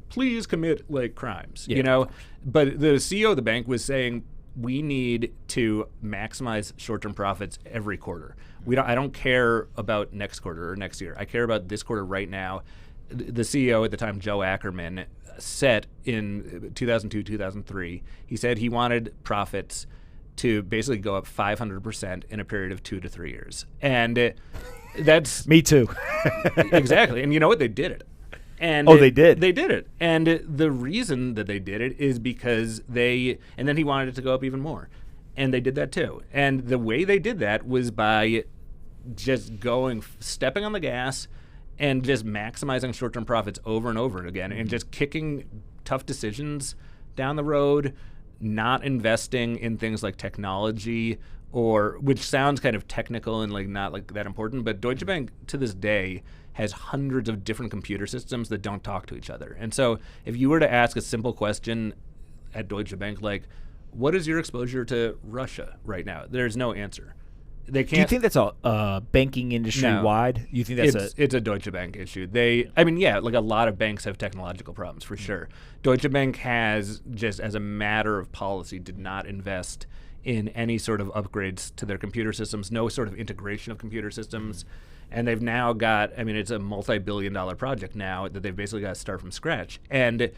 please commit like crimes, But the CEO of the bank was saying, we need to maximize short-term profits every quarter. I don't care about next quarter or next year. I care about this quarter right now. The CEO at the time, Joe Ackerman, said in 2002, 2003, he said he wanted profits to basically go up 500% in a period of 2 to 3 years. And that's... Me too. Exactly. And you know what? They did it. And they did? They did it. And the reason that they did it is because and then he wanted it to go up even more. And they did that too. And the way they did that was by just stepping on the gas and just maximizing short-term profits over and over again and just kicking tough decisions down the road, not investing in things like technology which sounds kind of technical and like not like that important, but Deutsche Bank to this day has hundreds of different computer systems that don't talk to each other. And so if you were to ask a simple question at Deutsche Bank, like, what is your exposure to Russia right now? There's no answer. They can't. Do you think that's a banking industry wide? You think it's a Deutsche Bank issue. Like a lot of banks have technological problems for sure. Deutsche Bank has, just as a matter of policy, did not invest in any sort of upgrades to their computer systems, no sort of integration of computer systems. And they've now got, it's a multi-billion-dollar project now that they've basically got to start from scratch. And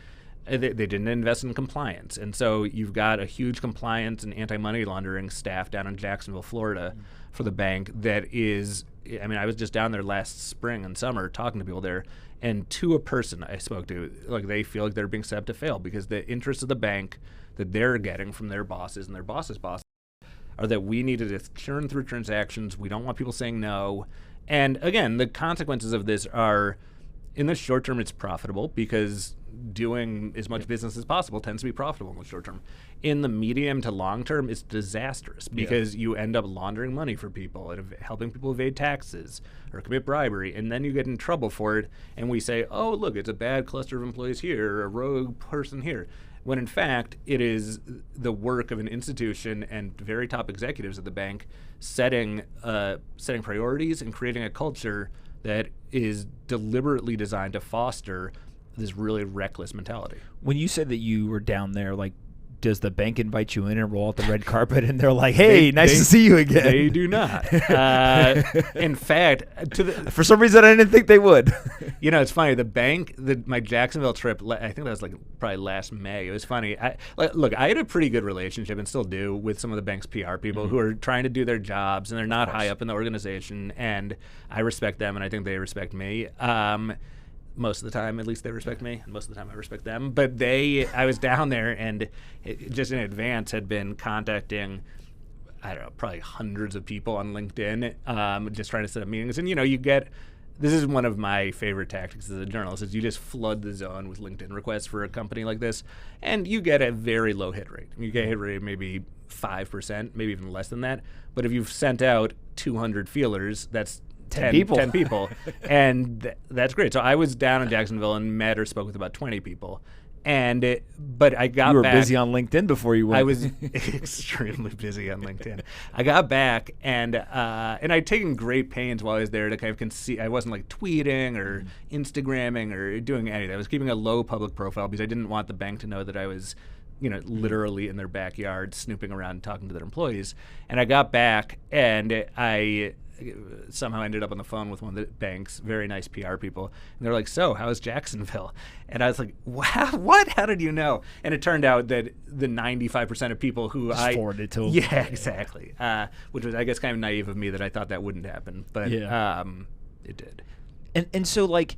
they didn't invest in compliance. And so you've got a huge compliance and anti-money laundering staff down in Jacksonville, Florida for the bank that is, I was just down there last spring and summer talking to people there, and to a person I spoke to, like they feel like they're being set up to fail because the interests of the bank that they're getting from their bosses and their bosses' bosses are that we need to churn through transactions. We don't want people saying no. And again, the consequences of this are, in the short term, it's profitable because doing as much business as possible tends to be profitable in the short term. In the medium to long term, it's disastrous because you end up laundering money for people and helping people evade taxes or commit bribery, and then you get in trouble for it. And we say, oh, look, it's a bad cluster of employees here, or a rogue person here. When in fact, it is the work of an institution and very top executives at the bank setting priorities and creating a culture that is deliberately designed to foster this really reckless mentality. When you said that you were down there, like does the bank invite you in and roll out the red carpet and they're like, hey, nice to see you again? They do not. In fact, for some reason, I didn't think they would. It's funny. The bank, my Jacksonville trip, I think that was like probably last May. It was funny. I had a pretty good relationship and still do with some of the bank's PR people who are trying to do their jobs, and they're not high up in the organization, and I respect them, and I think they respect me. Most of the time, at least they respect me, and most of the time I respect them. But I was down there, and just in advance had been contacting, I don't know, probably hundreds of people on LinkedIn, just trying to set up meetings. And this is one of my favorite tactics as a journalist, is you just flood the zone with LinkedIn requests for a company like this, and you get a very low hit rate. You get a hit rate of maybe 5%, maybe even less than that. But if you've sent out 200 feelers, that's 10 people. And that's great. So I was down in Jacksonville and met or spoke with about 20 people. But I got back. You were busy on LinkedIn before you went. I was extremely busy on LinkedIn. I got back, and I'd taken great pains while I was there to kind of I wasn't like tweeting or Instagramming or doing anything. I was keeping a low public profile because I didn't want the bank to know that I was literally in their backyard snooping around and talking to their employees. And I got back, and I somehow ended up on the phone with one of the bank's very nice PR people, and they're like, "So, how's Jacksonville?" And I was like, "Wow, what? How did you know?" And it turned out that the 95% of people who just forwarded to them. Yeah, exactly. Which was, I guess, kind of naive of me that I thought that wouldn't happen, but it did. And so, like,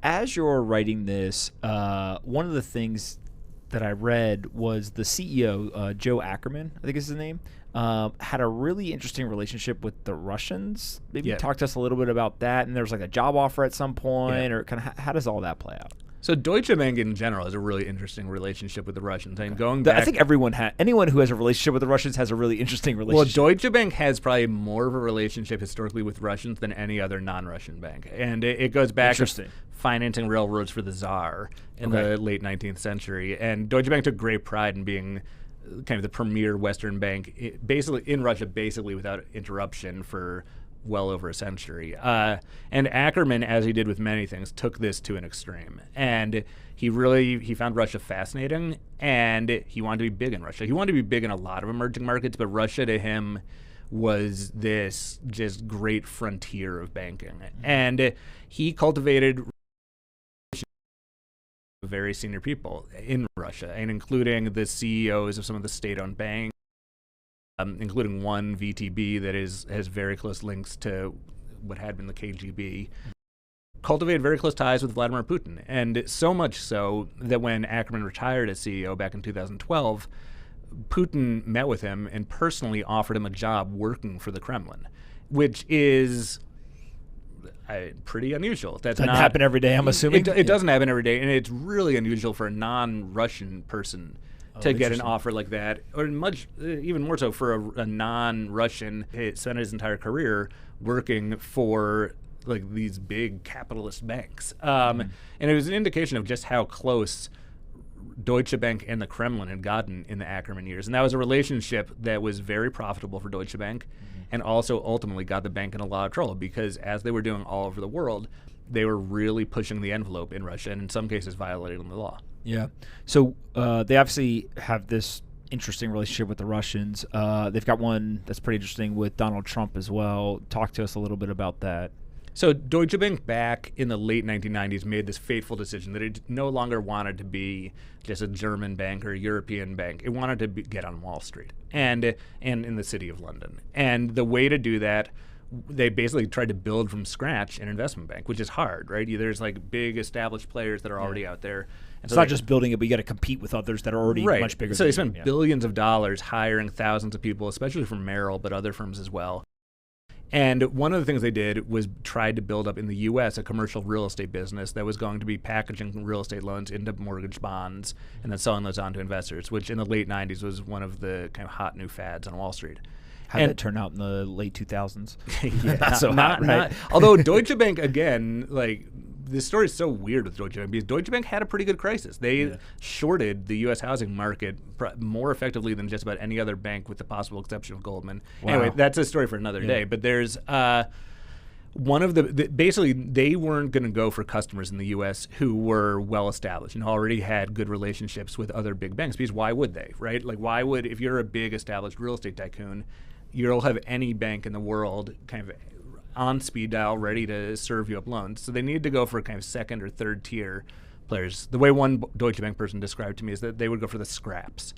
as you're writing this, one of the things that I read was the CEO, Joe Ackerman, I think is his name, had a really interesting relationship with the Russians. Maybe talk to us a little bit about that. And there was like a job offer at some point, or kind of how does all that play out? So Deutsche Bank in general has a really interesting relationship with the Russians. I mean, going back, I think anyone who has a relationship with the Russians has a really interesting relationship. Well, Deutsche Bank has probably more of a relationship historically with Russians than any other non-Russian bank, and it goes back to financing railroads for the Tsar in the late 19th century. And Deutsche Bank took great pride in being kind of the premier Western bank, basically in Russia, basically without interruption for well over a century. And Ackerman, as he did with many things, took this to an extreme. And he found Russia fascinating, and he wanted to be big in Russia. He wanted to be big in a lot of emerging markets, but Russia to him was this just great frontier of banking. And he cultivated very senior people in Russia, and including the CEOs of some of the state-owned banks, including one VTB that has very close links to what had been the KGB, cultivated very close ties with Vladimir Putin. And so much so that when Ackerman retired as CEO back in 2012, Putin met with him and personally offered him a job working for the Kremlin, which is pretty unusual. That doesn't happen every day, I'm assuming? It doesn't happen every day, and it's really unusual for a non-Russian person to get an offer like that, or even more so for a non-Russian who spent his entire career working for like these big capitalist banks. And it was an indication of just how close Deutsche Bank and the Kremlin had gotten in the Ackerman years. And that was a relationship that was very profitable for Deutsche Bank, and also ultimately got the bank in a lot of trouble, because as they were doing all over the world, they were really pushing the envelope in Russia, and in some cases violating the law. Yeah. So they obviously have this interesting relationship with the Russians. They've got one that's pretty interesting with Donald Trump as well. Talk to us a little bit about that. So Deutsche Bank back in the late 1990s made this fateful decision that it no longer wanted to be just a German bank or a European bank. It wanted to get on Wall Street and in the city of London. And the way to do that, they basically tried to build from scratch an investment bank, which is hard, right? There's like big established players that are already out there. And it's not just building it, but you got to compete with others that are already much bigger. So they spent billions of dollars hiring thousands of people, especially from Merrill, but other firms as well. And one of the things they did was tried to build up in the U.S. a commercial real estate business that was going to be packaging real estate loans into mortgage bonds and then selling those on to investors, which in the late 90s was one of the kind of hot new fads on Wall Street. How did that turn out in the late 2000s? Not so hot, right? Although Deutsche Bank, again, like, this story is so weird with Deutsche Bank because Deutsche Bank had a pretty good crisis. They shorted the U.S. housing market more effectively than just about any other bank, with the possible exception of Goldman. Wow. Anyway, that's a story for another day. But there's one of basically they weren't going to go for customers in the U.S. who were well established and already had good relationships with other big banks, because why would they, right? Like, why would, if you're a big established real estate tycoon, you'll have any bank in the world kind of on speed dial ready to serve you up loans. So they needed to go for kind of second or third tier players. The way one Deutsche Bank person described to me is that they would go for the scraps.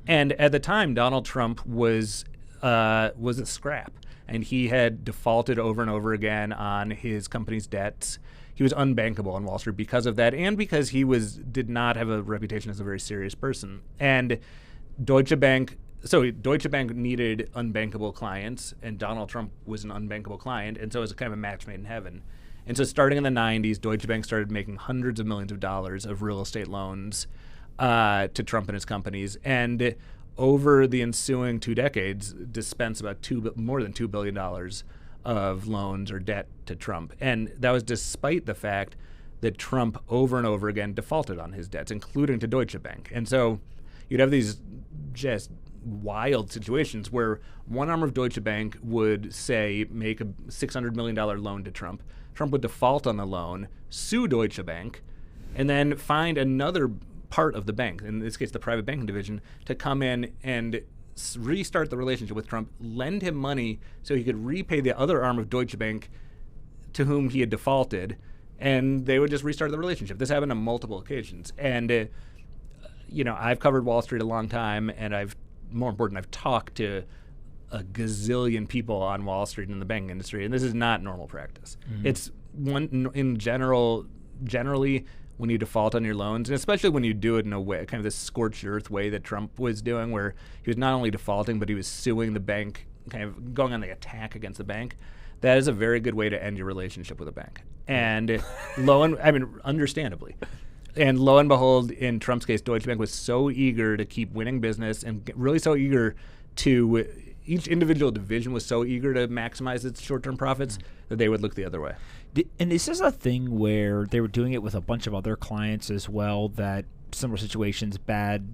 And at the time, Donald Trump was a scrap. And he had defaulted over and over again on his company's debts. He was unbankable on Wall Street because of that, and because he did not have a reputation as a very serious person. And Deutsche Bank needed unbankable clients, and Donald Trump was an unbankable client, and so it was kind of a match made in heaven. And so starting in the 90s, Deutsche Bank started making hundreds of millions of dollars of real estate loans to Trump and his companies. And over the ensuing 2 decades, dispensed about more than $2 billion of loans or debt to Trump. And that was despite the fact that Trump over and over again defaulted on his debts, including to Deutsche Bank. And so you'd have these just wild situations where one arm of Deutsche Bank would, say, make a $600 million loan to Trump. Trump would default on the loan, sue Deutsche Bank, and then find another part of the bank, in this case the private banking division, to come in and restart the relationship with Trump, lend him money so he could repay the other arm of Deutsche Bank to whom he had defaulted, and they would just restart the relationship. This happened on multiple occasions. And, I've covered Wall Street a long time, and I've talked to a gazillion people on Wall Street and in the banking industry, and this is not normal practice. Mm-hmm. It's generally when you default on your loans, and especially when you do it in a way, kind of this scorched earth way that Trump was doing, where he was not only defaulting, but he was suing the bank, kind of going on the attack against the bank. That is a very good way to end your relationship with a bank. And understandably. And lo and behold, in Trump's case, Deutsche Bank was so eager to keep winning business and really so eager to, each individual division was so eager to maximize its short-term profits that they would look the other way. And is this a thing where they were doing it with a bunch of other clients as well, that similar situations, bad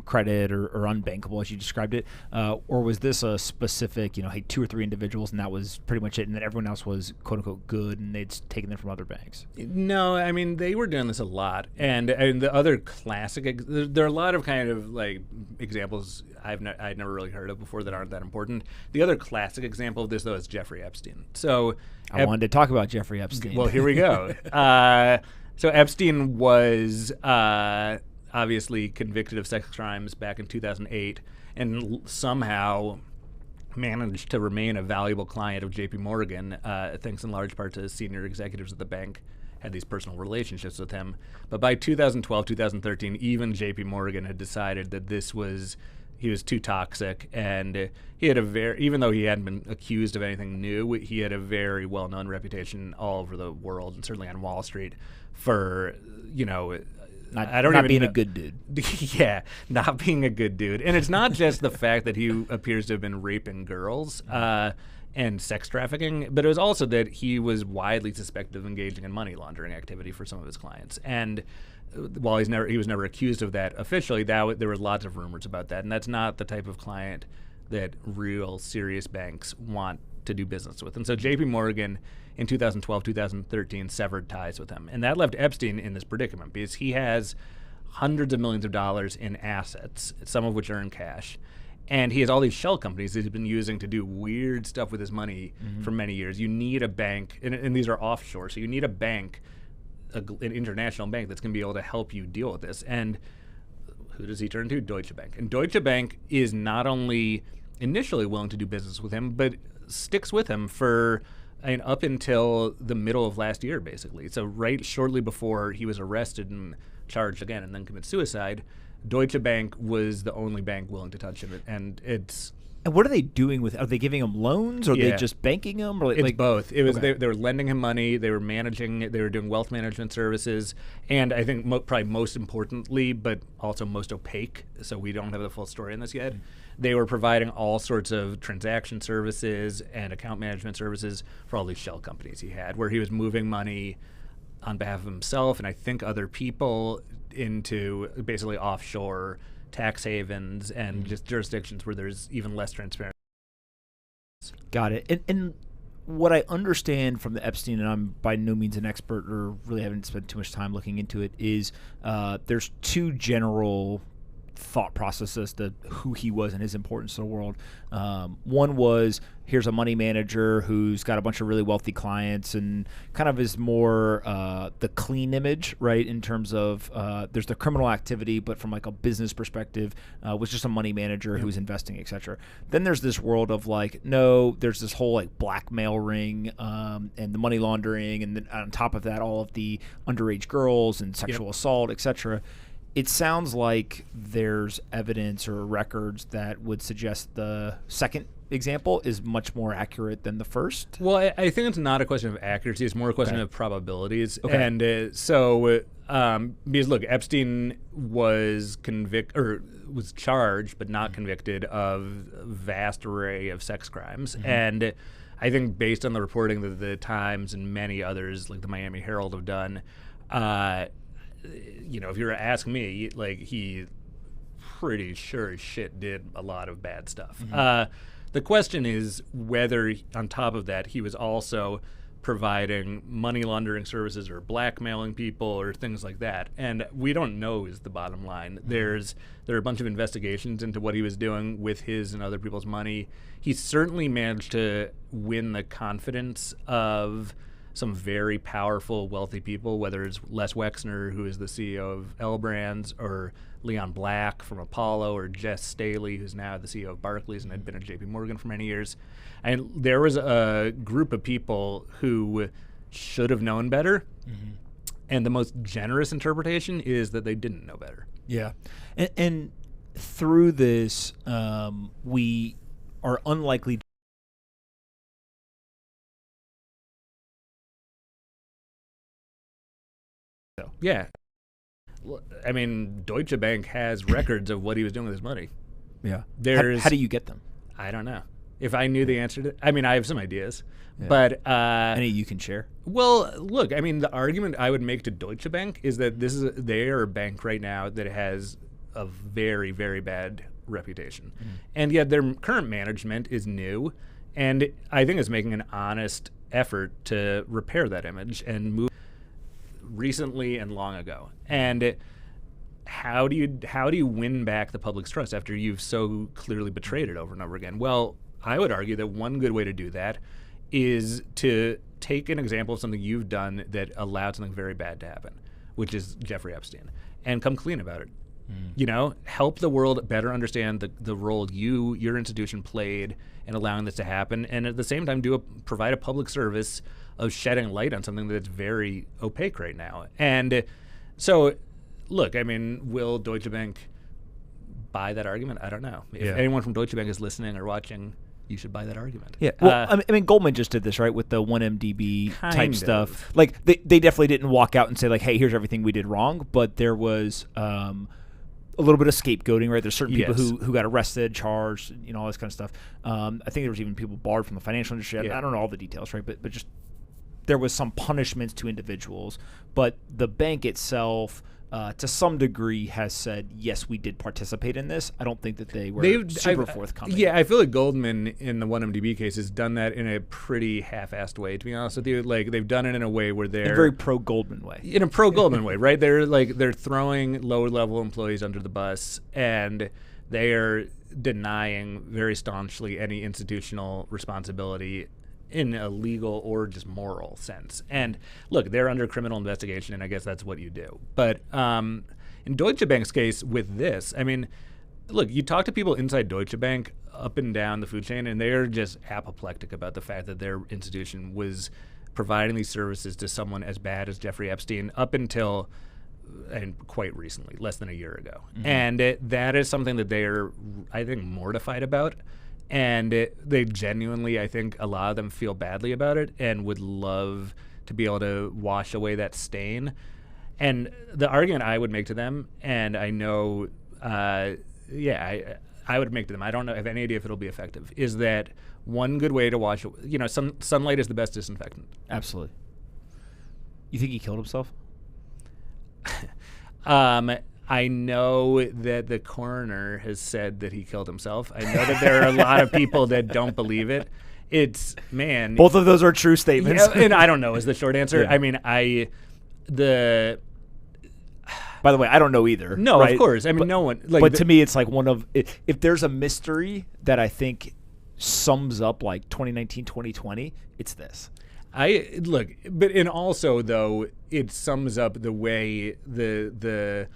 credit or unbankable, as you described it? Or was this a specific, 2 or 3 individuals, and that was pretty much it, and then everyone else was, quote-unquote, good, and they'd taken them from other banks? No, they were doing this a lot. And the other classic, there are a lot of kind of, like, examples I'd never really heard of before that aren't that important. The other classic example of this, though, is Jeffrey Epstein. So I wanted to talk about Jeffrey Epstein. Well, here we go. So Epstein was obviously convicted of sex crimes back in 2008 and somehow managed to remain a valuable client of J.P. Morgan, thanks in large part to senior executives at the bank had these personal relationships with him. But by 2012, 2013, even J.P. Morgan had decided that he was too toxic, and he had even though he hadn't been accused of anything new, he had a very well-known reputation all over the world, and certainly on Wall Street, for, not being a good dude. Yeah, not being a good dude. And it's not just the fact that he appears to have been raping girls and sex trafficking, but it was also that he was widely suspected of engaging in money laundering activity for some of his clients. And while he was never accused of that officially, there were lots of rumors about that, and that's not the type of client that real serious banks want to do business with. And so J.P. Morgan in 2012, 2013 severed ties with him, and that left Epstein in this predicament because he has hundreds of millions of dollars in assets, some of which are in cash, and he has all these shell companies that he's been using to do weird stuff with his money for many years. You need a bank, and these are offshore, so you need a bank, an international bank that's going to be able to help you deal with this. And who does he turn to? Deutsche Bank. And Deutsche Bank is not only initially willing to do business with him, but sticks with him for up until the middle of last year, basically. So right shortly before he was arrested and charged again and then commit suicide, Deutsche Bank was the only bank willing to touch him. And what are they doing with? Are they giving him loans? Or are they just banking him? Or it's both. It was they were lending him money. They were managing. They were doing wealth management services, and I think probably most importantly, but also most opaque. So we don't have the full story on this yet. They were providing all sorts of transaction services and account management services for all these shell companies he had, where he was moving money on behalf of himself and I think other people into basically offshore tax havens and just jurisdictions where there's even less transparency. Got it. And what I understand from the Epstein, and I'm by no means an expert or really haven't spent too much time looking into it, is there's two general thought processes to who he was and his importance to the world. One was, here's a money manager who's got a bunch of really wealthy clients and kind of is more the clean image, right, in terms of there's the criminal activity, but from like a business perspective, was just a money manager who's investing, etc. Then there's this world of like, no, there's this whole like blackmail ring and the money laundering, and then on top of that, all of the underage girls and sexual assault, etc. It sounds like there's evidence or records that would suggest the second example is much more accurate than the first. Well, I think it's not a question of accuracy. It's more a question of probabilities. Okay. And because look, Epstein was was charged but not convicted of a vast array of sex crimes. And I think based on the reporting that the Times and many others, like the Miami Herald, have done, if you were to ask me, like, he pretty sure as shit did a lot of bad stuff. The question is whether, on top of that, he was also providing money laundering services or blackmailing people or things like that. And we don't know is the bottom line. There are a bunch of investigations into what he was doing with his and other people's money. He certainly managed to win the confidence of some very powerful, wealthy people, whether it's Les Wexner, who is the CEO of L Brands, or Leon Black from Apollo, or Jess Staley, who's now the CEO of Barclays and had been at JP Morgan for many years. And there was a group of people who should have known better. And the most generous interpretation is that they didn't know better. Yeah. And through this, we are unlikely Yeah. I mean, Deutsche Bank has records of what he was doing with his money. Yeah. There's How do you get them? I don't know. If I knew the answer to I mean, I have some ideas. But any you can share? Well, look, I mean, the argument I would make to Deutsche Bank is that they are a bank right now that has a very, very bad reputation. And yet their current management is new, and I think is making an honest effort to repair that image and move recently and long ago. And how do you win back the public's trust after you've so clearly betrayed it over and over again? Well, I would argue that one good way to do that is to take an example of something you've done that allowed something very bad to happen, which is Jeffrey Epstein, and come clean about it. Help the world better understand the role your institution played in allowing this to happen, and at the same time provide a public service of shedding light on something that's very opaque right now. And so, look, I mean, will Deutsche Bank buy that argument? I don't know. If anyone from Deutsche Bank is listening or watching, you should buy that argument. Yeah. Well, I mean, Goldman just did this, right, with the 1MDB type stuff. Like, they definitely didn't walk out and say, like, hey, here's everything we did wrong, but there was a little bit of scapegoating, right? There's certain people who got arrested, charged, all this kind of stuff. I think there was even people barred from the financial industry. I don't know all the details, right? But just there was some punishments to individuals. But the bank itself, to some degree, has said, yes, we did participate in this. I don't think that they were super forthcoming. Yeah, I feel like Goldman in the 1MDB case has done that in a pretty half-assed way, to be honest with you. Like, they've done it in a way where they're... In a very pro-Goldman way. In a pro-Goldman way, right? They're throwing lower-level employees under the bus, and they are denying very staunchly any institutional responsibility in a legal or just moral sense. And look, they're under criminal investigation, and I guess that's what you do. But in Deutsche Bank's case with this, I mean, look, you talk to people inside Deutsche Bank up and down the food chain, and they're just apoplectic about the fact that their institution was providing these services to someone as bad as Jeffrey Epstein up until, and quite recently, less than a year ago. And that is something that they are, I think, mortified about. And they genuinely, I think, a lot of them feel badly about it and would love to be able to wash away that stain. And the argument I would make to them, and I know, I would make to them, I don't know, have any idea if it'll be effective, is that one good way to wash, sunlight is the best disinfectant. Absolutely. You think he killed himself? I know that the coroner has said that he killed himself. I know that there are a lot of people that don't believe it. it's, man. Both of those are true statements. Yeah, and I don't know is the short answer. Yeah. I mean, By the way, I don't know either. No, right? of course. I mean, no one. Like, but to me, it's like if there's a mystery that I think sums up like 2019, 2020, it's this. And also though, it sums up the way the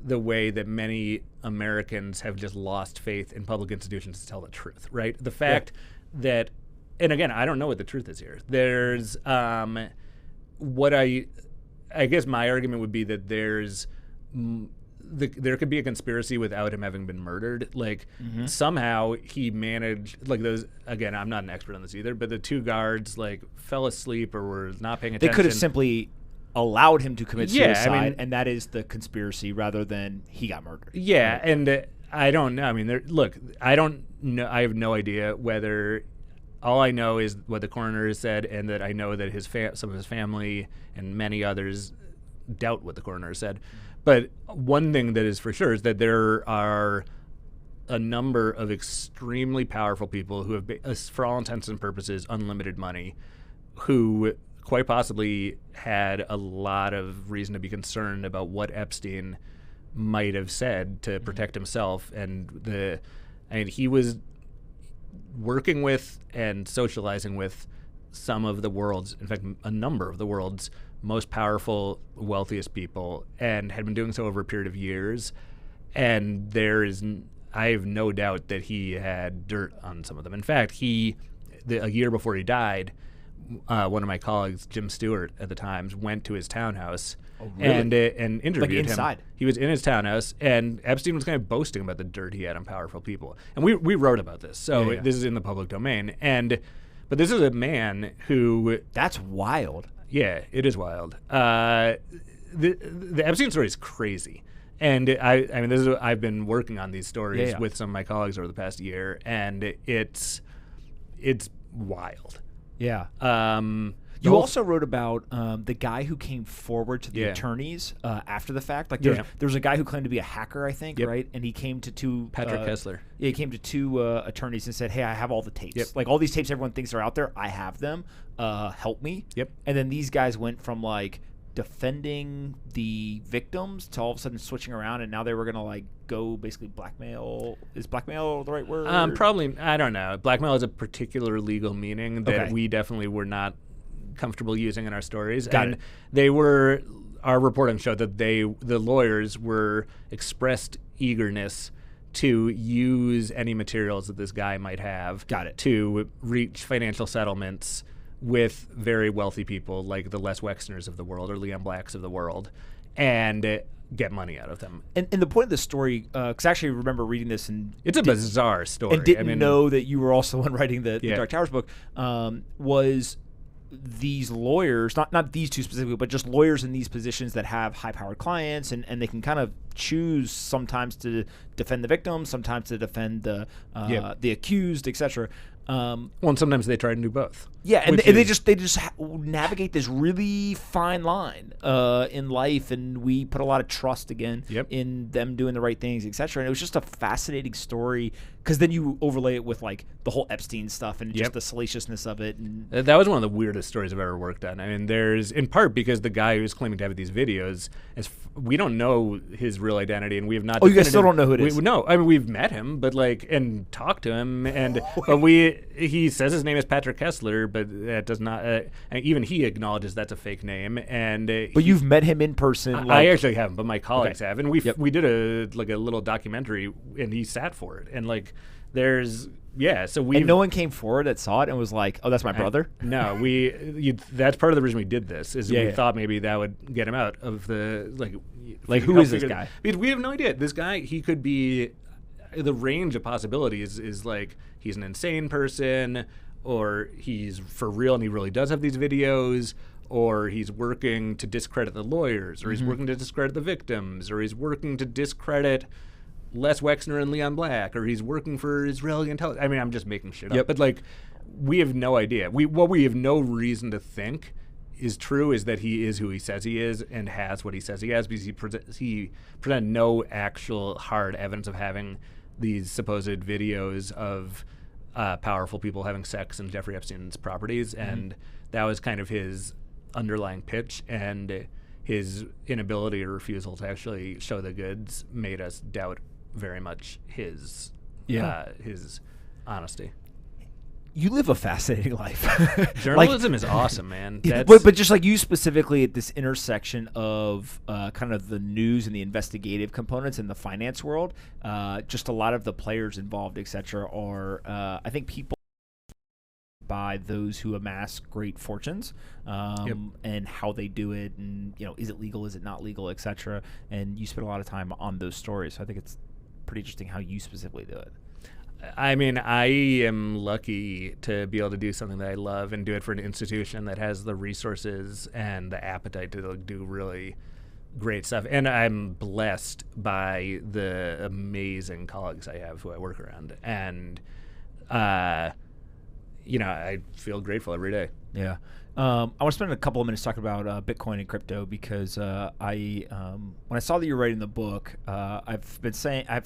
way that many Americans have just lost faith in public institutions to tell the truth. Right. The fact that, and again, I don't know what the truth is here. There's what I guess my argument would be that there's. There could be a conspiracy without him having been murdered. Like somehow he managed, like those, again, I'm not an expert on this either, but the two guards like fell asleep or were not paying attention. They could have simply allowed him to commit suicide, I mean, and that is the conspiracy rather than he got murdered. Yeah, right. And I don't know. I mean, I don't know. I have no idea whether. All I know is what the coroner has said, and that I know that some of his family and many others doubt what the coroner said. But one thing that is for sure is that there are a number of extremely powerful people who have, for all intents and purposes, unlimited money, who quite possibly had a lot of reason to be concerned about what Epstein might have said to protect himself. And he was working with and socializing with some of the world's, in fact, a number of the world's most powerful, wealthiest people, and had been doing so over a period of years. And I have no doubt that he had dirt on some of them. In fact, a year before he died, one of my colleagues, Jim Stewart at the Times, went to his townhouse and interviewed him. Inside. He was in his townhouse, and Epstein was kind of boasting about the dirt he had on powerful people. And we wrote about this, so this is in the public domain. But this is a man who... That's wild. Yeah, it is wild. The Epstein story is crazy, and I mean, I've been working on these stories with some of my colleagues over the past year, and it's wild. Yeah. You also wrote about the guy who came forward to the attorneys after the fact. Like there was a guy who claimed to be a hacker, I think, right? And he came to two... Patrick Kessler. Yeah, he came to two attorneys and said, hey, I have all the tapes. Yep. Like all these tapes everyone thinks are out there, I have them. Help me. Yep. And then these guys went from like defending the victims to all of a sudden switching around, and now they were going to like go basically blackmail. Is blackmail the right word? Probably, I don't know. Blackmail is a particular legal meaning that we definitely were not comfortable using in our stories. Got it. Our reporting showed that the lawyers were expressed eagerness to use any materials that this guy might have to reach financial settlements with very wealthy people like the Les Wexners of the world or Leon Blacks of the world, and get money out of them. And the point of the story, because I actually remember reading this, and it's a bizarre story. And didn't know that you were also the one writing the Dark Towers book, was these lawyers, not these two specifically, but just lawyers in these positions that have high-powered clients, and they can kind of choose sometimes to defend the victim, sometimes to defend the accused, etc. And sometimes they try to do both. Yeah, and they just navigate this really fine line in life, and we put a lot of trust again in them doing the right things, etc. And it was just a fascinating story, because then you overlay it with like the whole Epstein stuff and just the salaciousness of it. And that was one of the weirdest stories I've ever worked on. I mean, there's in part because the guy who's claiming to have these videos, we don't know his real identity, and we have not. Oh, you guys still don't know who it is? No, I mean we've met him, but and talked to him, and he says his name is Patrick Kessler, but that does not. And even he acknowledges that's a fake name. But you've met him in person. I actually haven't, but my colleagues have, and we did a little documentary, and he sat for it, and so we. And no one came forward that saw it and was like, "Oh, that's my brother." No, that's part of the reason we did this is we thought maybe that would get him out of the who is this guy? Because we have no idea. This guy, he could be. The range of possibilities is like he's an insane person, or he's for real and he really does have these videos, or he's working to discredit the lawyers, or he's working to discredit the victims, or he's working to discredit Les Wexner and Leon Black, or he's working for Israeli intelligence. I mean, I'm just making shit up. But we have no idea. What we have no reason to think is true is that he is who he says he is and has what he says he has, because he presented no actual hard evidence of having these supposed videos of powerful people having sex in Jeffrey Epstein's properties, and that was kind of his underlying pitch, and his inability or refusal to actually show the goods made us doubt very much his honesty. You live a fascinating life. Journalism is awesome, man. But just like you specifically at this intersection of kind of the news and the investigative components in the finance world, just a lot of the players involved, et cetera, are, I think, people by those who amass great fortunes, and how they do it, and is it legal, is it not legal, et cetera. And you spend a lot of time on those stories. So I think it's pretty interesting how you specifically do it. I mean, I am lucky to be able to do something that I love and do it for an institution that has the resources and the appetite to do really great stuff. And I'm blessed by the amazing colleagues I have who I work around. And, I feel grateful every day. Yeah. I want to spend a couple of minutes talking about Bitcoin and crypto because when I saw that you're writing the book, I've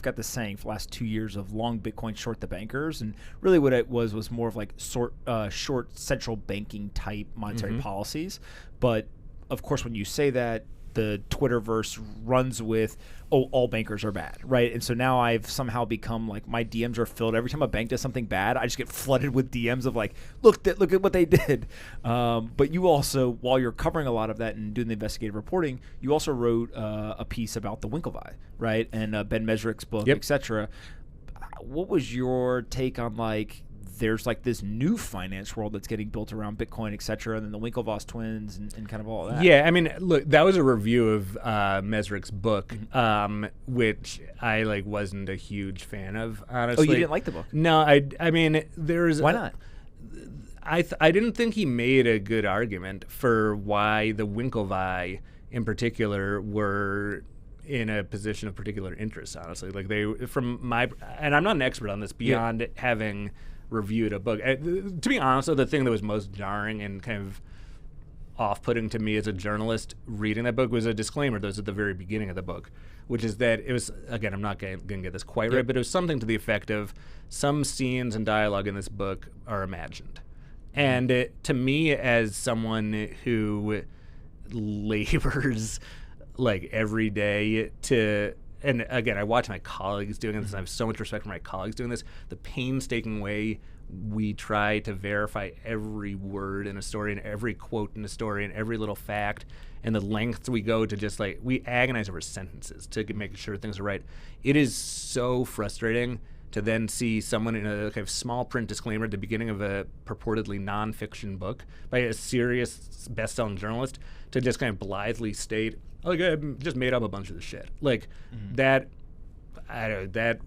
got this saying for the last 2 years of long Bitcoin, short the bankers, and really what it was more of like short central banking type monetary policies. But of course, when you say that, the Twitterverse runs with, all bankers are bad, right? And so now I've somehow become like, my DMs are filled. Every time a bank does something bad, I just get flooded with DMs of like, look at what they did. But you also, while you're covering a lot of that and doing the investigative reporting, you also wrote a piece about the Winklevi, right? And Ben Mesrich's book, et cetera. What was your take on there's this new finance world that's getting built around Bitcoin, et cetera, and then the Winklevoss twins and kind of all of that? Yeah, I mean, look, that was a review of Mesrich's book, which I wasn't a huge fan of, honestly. Oh, you didn't like the book? No, I mean, there's... Why not? I didn't think he made a good argument for why the Winklevi in particular were in a position of particular interest, honestly. And I'm not an expert on this beyond having reviewed a book. To be honest, though, the thing that was most jarring and kind of off-putting to me as a journalist reading that book was a disclaimer that was at the very beginning of the book, which is that it was, again, I'm not going to get this quite right, but it was something to the effect of some scenes and dialogue in this book are imagined. And to me, as someone who labors every day to... And again, I watch my colleagues doing this, and I have so much respect for my colleagues doing this. The painstaking way we try to verify every word in a story and every quote in a story and every little fact, and the lengths we go to just we agonize over sentences to make sure things are right. It is so frustrating to then see someone in a kind of small print disclaimer at the beginning of a purportedly nonfiction book by a serious best-selling journalist to just kind of blithely state, I just made up a bunch of the shit. That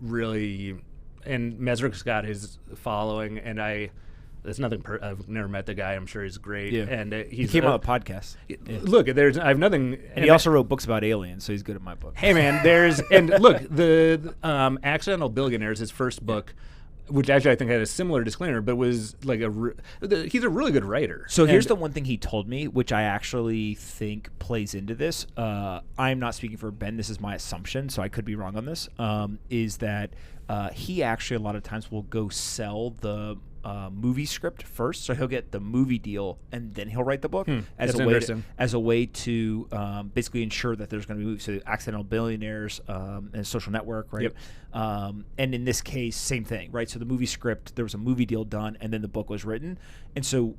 really, and Mesrich's got his following, and there's nothing, I've never met the guy, I'm sure he's great. Yeah. And he came on a podcast. Look, I have nothing. And he also wrote books about aliens, so he's good at my book. Hey man, and look, the Accidental Billionaires, his first book, which actually I think had a similar disclaimer, but was he's a really good writer. So here's the one thing he told me, which I actually think plays into this. I'm not speaking for Ben. This is my assumption, so I could be wrong on this, is that he actually a lot of times will go sell the movie script first, so he'll get the movie deal and then he'll write the book as a way to basically ensure that there's going to be movies. So Accidental Billionaires and Social Network, right? And in this case, same thing, right? So the movie script, there was a movie deal done, and then the book was written. And so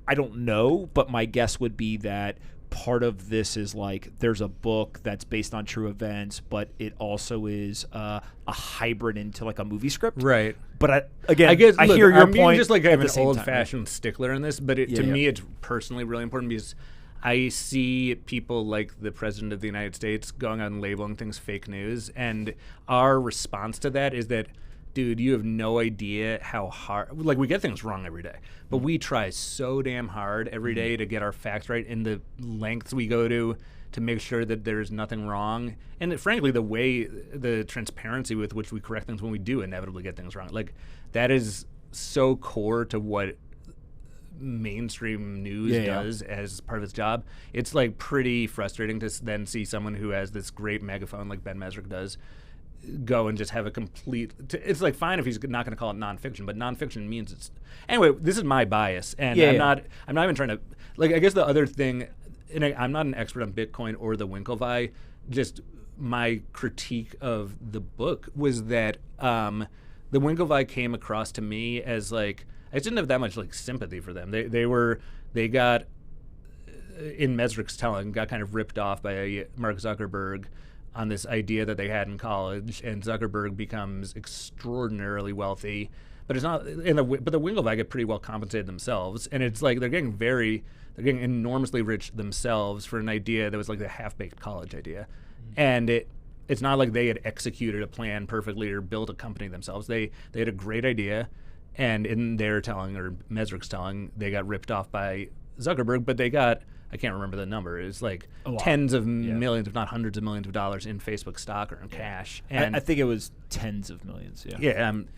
I don't know, but my guess would be that part of this is there's a book that's based on true events, but it also is a hybrid into a movie script, right? But I hear your I'm point. Just I'm an old-fashioned stickler in this, but to me, it's personally really important because I see people like the President of the United States going out and labeling things fake news, and our response to that is that, dude, you have no idea how hard... we get things wrong every day, but we try so damn hard every day to get our facts right, and the lengths we go to make sure that there's nothing wrong. And frankly, the transparency with which we correct things when we do inevitably get things wrong. That is so core to what mainstream news does as part of its job. It's pretty frustrating to then see someone who has this great megaphone like Ben Mesrich does go and just have a complete. It's like fine if he's not going to call it nonfiction, but nonfiction means it's. Anyway, this is my bias, and I'm not even trying to. Like, I guess the other thing, and I'm not an expert on Bitcoin or the Winklevi. Just my critique of the book was that the Winklevi came across to me as like I just didn't have that much like sympathy for them. They got in Mesrich's telling got kind of ripped off by Mark Zuckerberg on this idea that they had in college, and Zuckerberg becomes extraordinarily wealthy. But it's not. But the Winklevi get pretty well compensated themselves, and it's like they're getting enormously rich themselves for an idea that was like the half-baked college idea, and it's not like they had executed a plan perfectly or built a company themselves. They had a great idea, and in their telling or Mesrich's telling, they got ripped off by Zuckerberg, but they got. I can't remember the number. It's like tens of millions, if not hundreds of millions of dollars in Facebook stock or in cash. And I think it was tens of millions.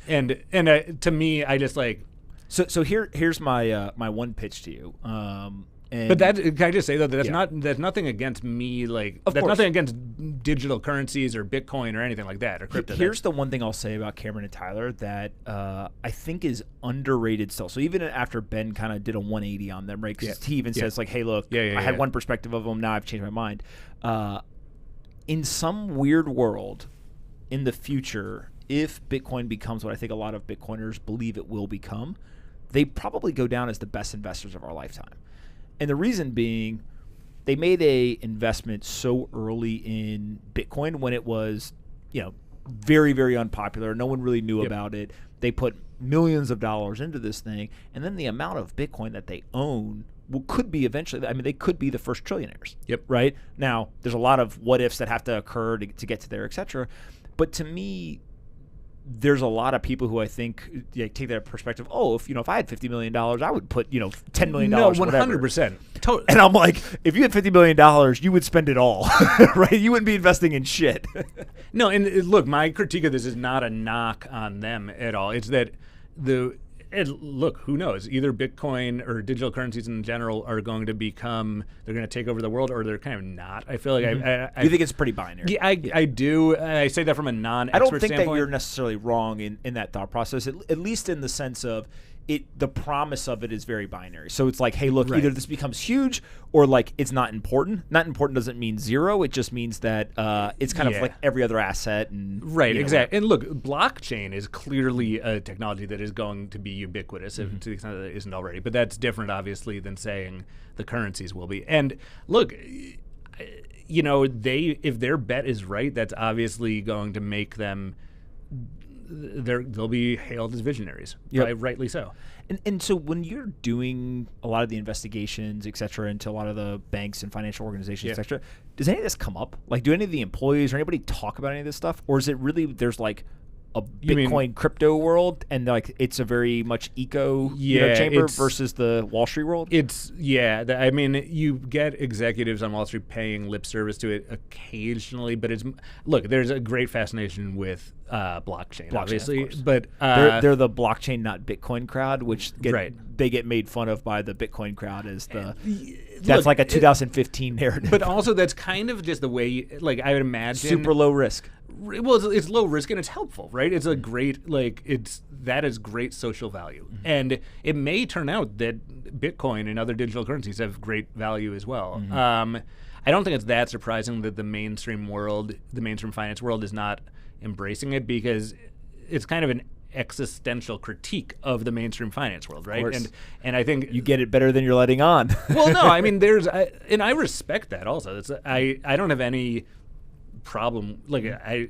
And to me, I just like. So here's my my one pitch to you. But can I just say though that that's nothing against me. Like that's nothing against digital currencies or Bitcoin or anything like that or crypto. Here's the one thing I'll say about Cameron and Tyler that I think is underrated still. So even after Ben kind of did a 180 on them, right? Because he even says like, "Hey, look, I had one perspective of them. Now I've changed my mind." In some weird world, in the future, if Bitcoin becomes what I think a lot of Bitcoiners believe it will become, they probably go down as the best investors of our lifetime. And the reason being, they made a investment so early in Bitcoin when it was, very, very unpopular. No one really knew about it. They put millions of dollars into this thing, and then the amount of Bitcoin that they own could be eventually. I mean, they could be the first trillionaires. Right now, there's a lot of what ifs that have to occur to get to there, et cetera. But to me, there's a lot of people who I think take that perspective. Oh, if I had $50 million, I would put $10 million. No, 100%. And I'm like, if you had $50 million, you would spend it all, right? You wouldn't be investing in shit. No, and look, my critique of this is not a knock on them at all. It's that look, who knows? Either Bitcoin or digital currencies in general are going to become, they're going to take over the world, or they're kind of not. I feel like you think it's pretty binary? Yeah, I do. I say that from a non-expert standpoint. I don't think standpoint. that you're necessarily wrong in that thought process, at least in the sense of the promise of it is very binary. So it's like, hey, look, either this becomes huge or like it's not important. Not important doesn't mean zero. It just means that it's kind of like every other asset. And exactly. And look, blockchain is clearly a technology that is going to be ubiquitous to the extent that it isn't already. But that's different, obviously, than saying the currencies will be. And look, if their bet is right, that's obviously going to make them. They'll be hailed as visionaries, rightly so. And so when you're doing a lot of the investigations, et cetera, into a lot of the banks and financial organizations, et cetera, does any of this come up? Like, do any of the employees or anybody talk about any of this stuff? Or is it really there's like a Bitcoin crypto world and like it's a very much eco chamber versus the Wall Street world? I mean, you get executives on Wall Street paying lip service to it occasionally, but there's a great fascination with blockchain, obviously, but they're the blockchain not Bitcoin crowd, which they get made fun of by the Bitcoin crowd as that's like a 2015 narrative. But also that's kind of just the way, like I would imagine, super low risk. Well, it's low risk and it's helpful, right? It's a great that is great social value, and it may turn out that Bitcoin and other digital currencies have great value as well. I don't think it's that surprising that the mainstream finance world is not embracing it, because it's kind of an existential critique of the mainstream finance world, right? And I think you get it better than you're letting on. Well, no, I mean and I respect that also. I don't have any problem. Like I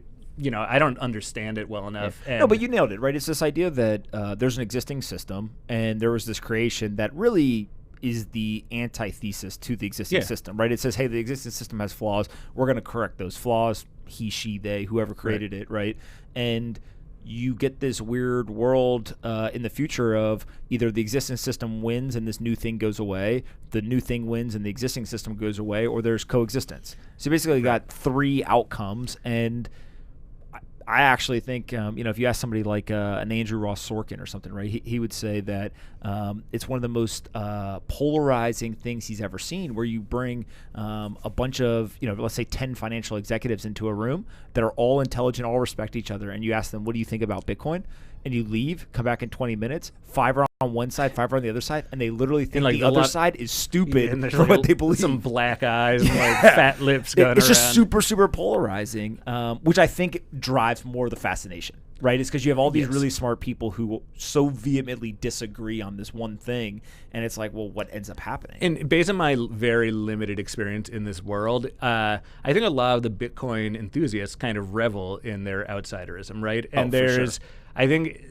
don't understand it well enough. Yeah. No, but you nailed it, right? It's this idea that there's an existing system, and there was this creation that really is the antithesis to the existing system, right? It says, hey, the existing system has flaws. We're going to correct those flaws. He, she, they, whoever created it, right? And you get this weird world in the future of either the existing system wins and this new thing goes away, the new thing wins and the existing system goes away, or there's coexistence. So basically you got three outcomes, and I actually think, if you ask somebody like an Andrew Ross Sorkin or something, right, he would say that it's one of the most polarizing things he's ever seen, where you bring a bunch of, let's say 10 financial executives into a room that are all intelligent, all respect each other, and you ask them, what do you think about Bitcoin? And you leave, come back in 20 minutes, 5 are on one side, 5 are on the other side, and they literally think the other side is stupid for what they believe. Some black eyes and fat lips going around. It's just super, super polarizing, which I think drives more of the fascination, right? It's because you have all these really smart people who so vehemently disagree on this one thing, and it's like, well, what ends up happening? And based on my very limited experience in this world, I think a lot of the Bitcoin enthusiasts kind of revel in their outsiderism, right? And I think,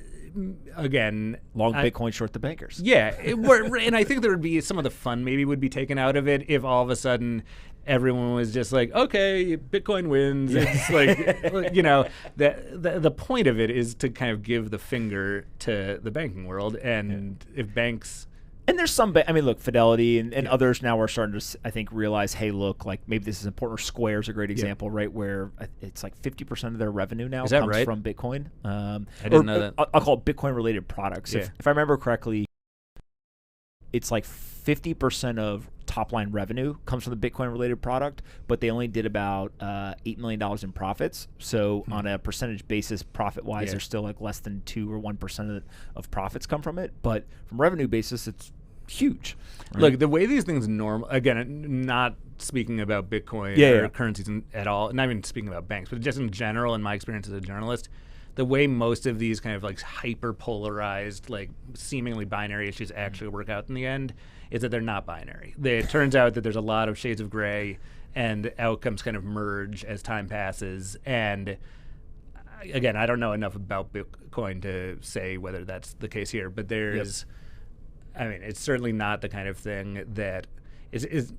again, long Bitcoin, short the bankers. Yeah, and I think there would be some of the fun maybe would be taken out of it if all of a sudden everyone was just like, okay, Bitcoin wins. It's like, the point of it is to kind of give the finger to the banking world, and if banks. And there's some, look, Fidelity and others now are starting to, I think, realize, hey, look, like maybe this is important. Square's a great example, right, where it's like 50% of their revenue now comes from Bitcoin. I didn't know that. I'll call it Bitcoin-related products. Yeah. If I remember correctly, it's like 50% of top-line revenue comes from the Bitcoin-related product, but they only did about $8 million in profits. So on a percentage basis, profit-wise, they're still like less than 2 or 1% of profits come from it. But from revenue basis, it's huge. Right? Look, the way these things again, not speaking about Bitcoin or currencies at all, not even speaking about banks, but just in general, in my experience as a journalist, the way most of these kind of like hyper-polarized, like seemingly binary issues actually work out in the end is that they're not binary. It turns out that there's a lot of shades of gray, and outcomes kind of merge as time passes. And again, I don't know enough about Bitcoin to say whether that's the case here, but there's, it's certainly not the kind of thing that is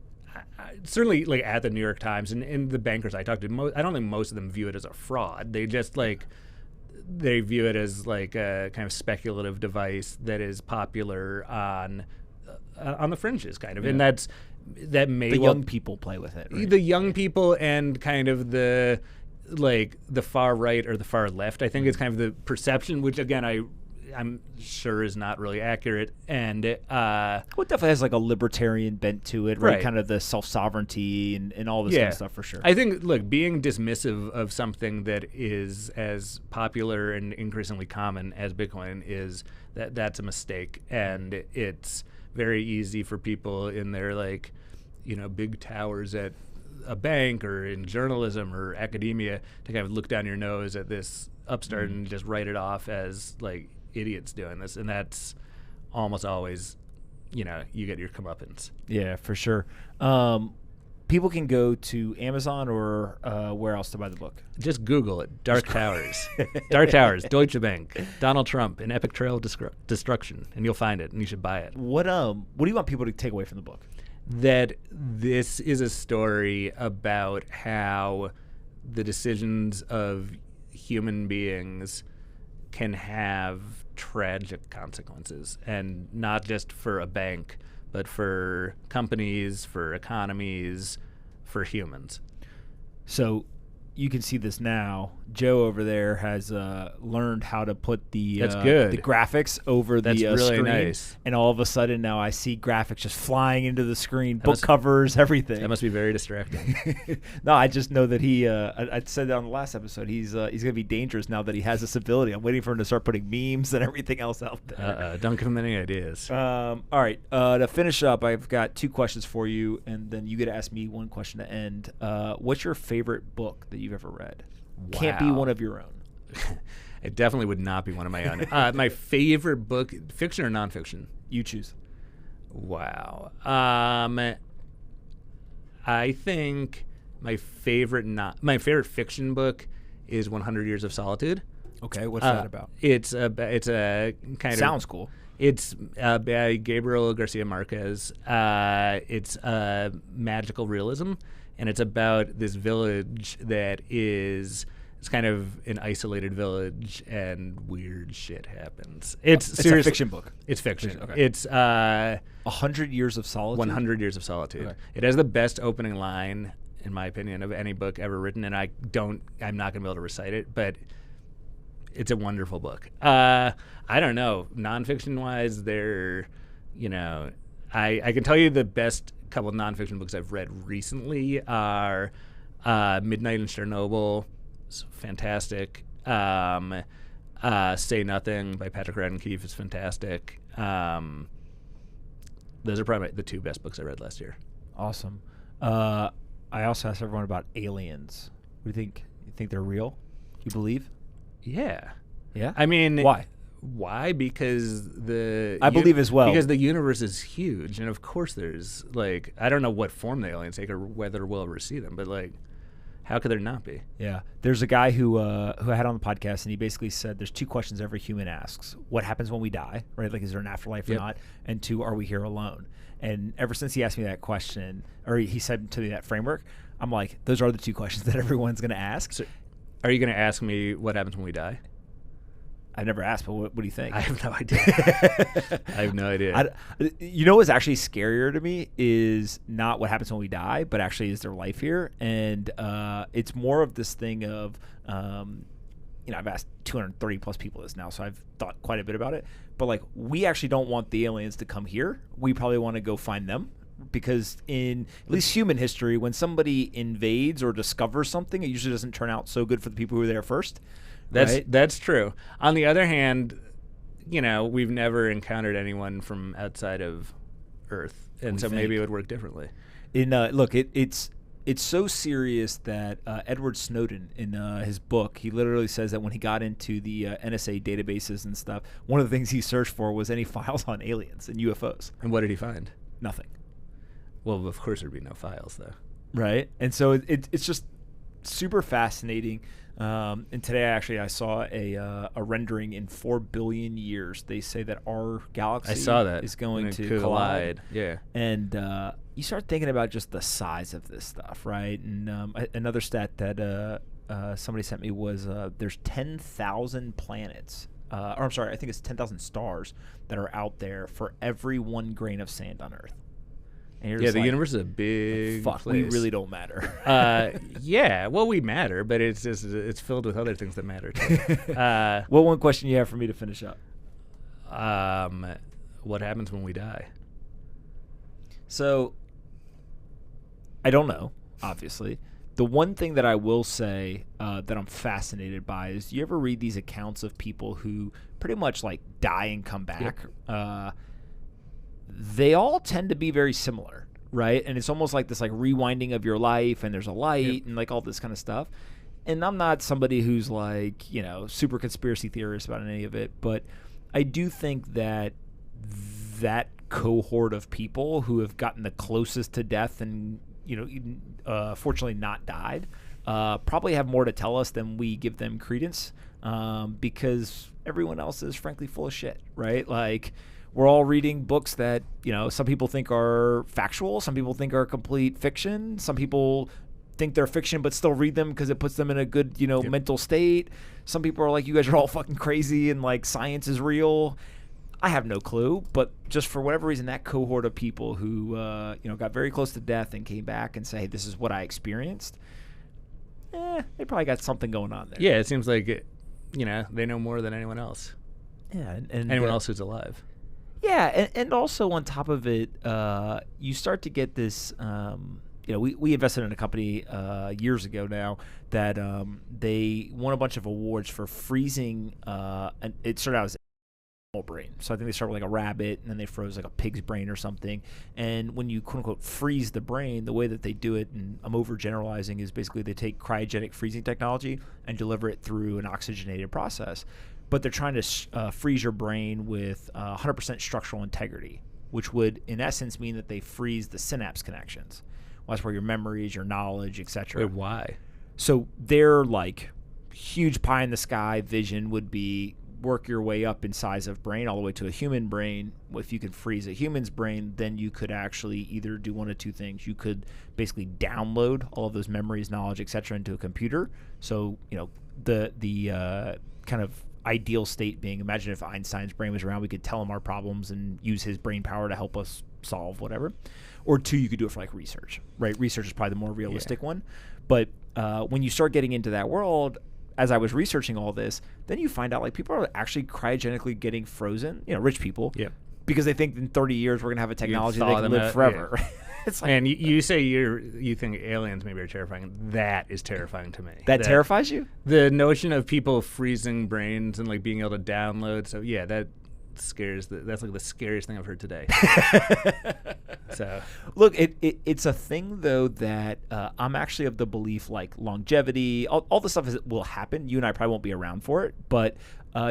certainly like at the New York Times and the bankers I talked to, I don't think most of them view it as a fraud. They just they view it as like a kind of speculative device that is popular on the fringes, kind of, and that may the young people play with it. Right? The young people and kind of the far right or the far left. I think it's kind of the perception, which again I'm sure is not really accurate, and it definitely has like a libertarian bent to it, right? Kind of the self-sovereignty and all this kind of stuff for sure. I think, look, being dismissive of something that is as popular and increasingly common as Bitcoin is that's a mistake, and it's very easy for people in their big towers at a bank or in journalism or academia to kind of look down your nose at this upstart and just write it off as like idiots doing this, and that's almost always, you get your comeuppance. Yeah, for sure. People can go to Amazon or where else to buy the book? Just Google it. Dark Towers. Dark Towers, Deutsche Bank, Donald Trump, An Epic Trail of Destruction, and you'll find it, and you should buy it. What do you want people to take away from the book? That this is a story about how the decisions of human beings can have tragic consequences, and not just for a bank, but for companies, for economies, for humans. So you can see this now. Joe over there has learned how to put the graphics over the really screen. Nice. And all of a sudden now I see graphics just flying into the screen, book covers, everything. That must be very distracting. No, I just know that he. I said that on the last episode. He's going to be dangerous now that he has this ability. I'm waiting for him to start putting memes and everything else out there. Don't give him any ideas. All right. To finish up, I've got 2 questions for you, and then you get to ask me 1 question to end. What's your favorite book that you've ever read? Wow. Can't be one of your own. It definitely would not be one of my own. My favorite book, fiction or nonfiction? You choose. Wow. I think my favorite fiction book is 100 Years of Solitude. Okay, what's that about? It's a kind of sounds cool. It's by Gabriel Garcia Marquez. It's magical realism, and it's about this village that is. It's kind of an isolated village, and weird shit happens. It's a fiction book. It's fiction. Okay. It's 100 Years of Solitude. 100 Years of Solitude. Okay. It has the best opening line, in my opinion, of any book ever written, and I'm not going to be able to recite it, but it's a wonderful book. I don't know, nonfiction wise, they're, I can tell you the best couple of nonfiction books I've read recently are Midnight in Chernobyl. It's fantastic. Say Nothing by Patrick Radden Keefe is fantastic. Those are probably the two best books I read last year. Awesome. I also asked everyone about aliens. What do you think? You think they're real? You believe? Yeah. Yeah? I mean, why? Why? Because I believe as well. Because the universe is huge, and of course there's, like, I don't know what form the aliens take or whether we'll ever see them, but, like, how could there not be? Yeah. There's a guy who I had on the podcast, and he basically said there's two questions every human asks. What happens when we die, right? Like, is there an afterlife or not? And two, are we here alone? And ever since he asked me that question, or he said to me that framework, I'm like, those are the two questions that everyone's going to ask. So are you going to ask me what happens when we die? I've never asked, but what do you think? I have no idea. I have no idea. You know what's actually scarier to me is not what happens when we die, but actually is there life here? And it's more of this thing of, I've asked 230 plus people this now, so I've thought quite a bit about it. But, like, we actually don't want the aliens to come here. We probably want to go find them. Because in at least human history, when somebody invades or discovers something, it usually doesn't turn out so good for the people who were there first. That's true. On the other hand, we've never encountered anyone from outside of Earth, and so maybe it would work differently. It's so serious that Edward Snowden, in his book, he literally says that when he got into the NSA databases and stuff, one of the things he searched for was any files on aliens and UFOs. And what did he find? Nothing. Well, of course there'd be no files, though. Right? And so it's just super fascinating. And today, I saw a rendering in 4 billion years. They say that our galaxy is going to collide. Yeah. And you start thinking about just the size of this stuff, right? And another stat that somebody sent me was there's 10,000 planets. I think it's 10,000 stars that are out there for every 1 grain of sand on Earth. The universe is a big fuck, place. We really don't matter. Yeah, well, we matter, but it's filled with other things that matter too. What one question you have for me to finish up? What happens when we die? So, I don't know, obviously. The one thing that I will say that I'm fascinated by is, you ever read these accounts of people who pretty much, like, die and come back? Yep. They all tend to be very similar, right? And it's almost like this, like, rewinding of your life, and there's a light, and, like, all this kind of stuff. And I'm not somebody who's, like, super conspiracy theorist about any of it, but I do think that that cohort of people who have gotten the closest to death and, fortunately not died, probably have more to tell us than we give them credence, because everyone else is frankly full of shit, right? Like, we're all reading books that, some people think are factual, some people think are complete fiction, some people think they're fiction but still read them because it puts them in a good, mental state. Some people are like, you guys are all fucking crazy and, like, science is real. I have no clue, but just for whatever reason, that cohort of people who, got very close to death and came back and say, hey, this is what I experienced, they probably got something going on there. Yeah, it seems like, they know more than anyone else. Yeah. And anyone else who's alive. Yeah, and also on top of it, you start to get this. We invested in a company years ago now that they won a bunch of awards for freezing. And it started out as a brain, so I think they started with like a rabbit, and then they froze like a pig's brain or something. And when you quote unquote freeze the brain, the way that they do it, and I'm overgeneralizing, is basically they take cryogenic freezing technology and deliver it through an oxygenated process. But they're trying to freeze your brain with 100% structural integrity, which would, in essence, mean that they freeze the synapse connections. Well, that's where your memories, your knowledge, etc. Wait, why? So their, like, huge pie in the sky vision would be work your way up in size of brain all the way to a human brain. If you could freeze a human's brain, then you could actually either do one of two things. You could basically download all of those memories, knowledge, etc. into a computer. So, the kind of ideal state being, imagine if Einstein's brain was around, we could tell him our problems and use his brain power to help us solve whatever. Or two, you could do it for like research, right? Research is probably the more realistic one. But when you start getting into that world, as I was researching all this, then you find out like people are actually cryogenically getting frozen. Rich people. Yep. Because they think in 30 years we're gonna have a technology that thaw can them live out, forever. yeah. It's like, And you say you think aliens maybe are terrifying. That is terrifying to me. that terrifies you? The notion of people freezing brains and like being able to download. So yeah, that scares. That's like the scariest thing I've heard today. So look, it's a thing though that I'm actually of the belief like longevity, all the stuff will happen. You and I probably won't be around for it, but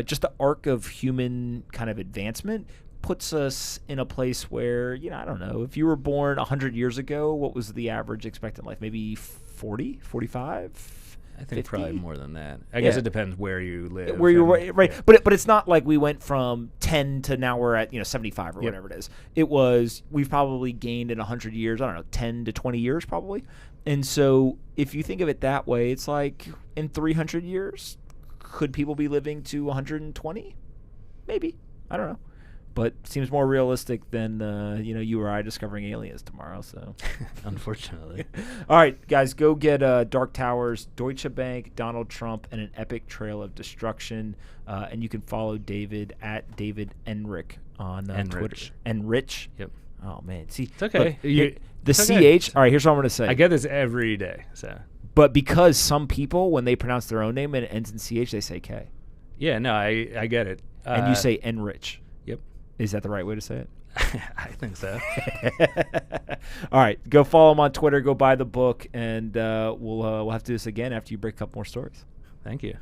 just the arc of human kind of advancement puts us in a place where, I don't know, if you were born 100 years ago, what was the average expected life? Maybe 40, 45? I think 50? probably more than that. I guess it depends where you live. Where you were, right. Yeah. But it's not like we went from 10 to now we're at 75 or whatever it is. It was, we've probably gained in 100 years, I don't know, 10 to 20 years probably. And so if you think of it that way, it's like in 300 years, could people be living to 120? Maybe. I don't know. But seems more realistic than you or I discovering aliens tomorrow. So, unfortunately. All right, guys, go get Dark Towers, Deutsche Bank, Donald Trump, and an epic trail of destruction. And you can follow David at David Enrich on Twitter. Enrich. Yep. Oh man, see, it's okay. Look, the CH. Okay. All right, here's what I'm going to say. I get this every day. So, but because some people, when they pronounce their own name and it ends in CH, they say K. Yeah, no, I get it. And you say Enrich. Yep. Is that the right way to say it? I think so. All right, go follow him on Twitter. Go buy the book, and we'll have to do this again after you break a couple more stories. Thank you.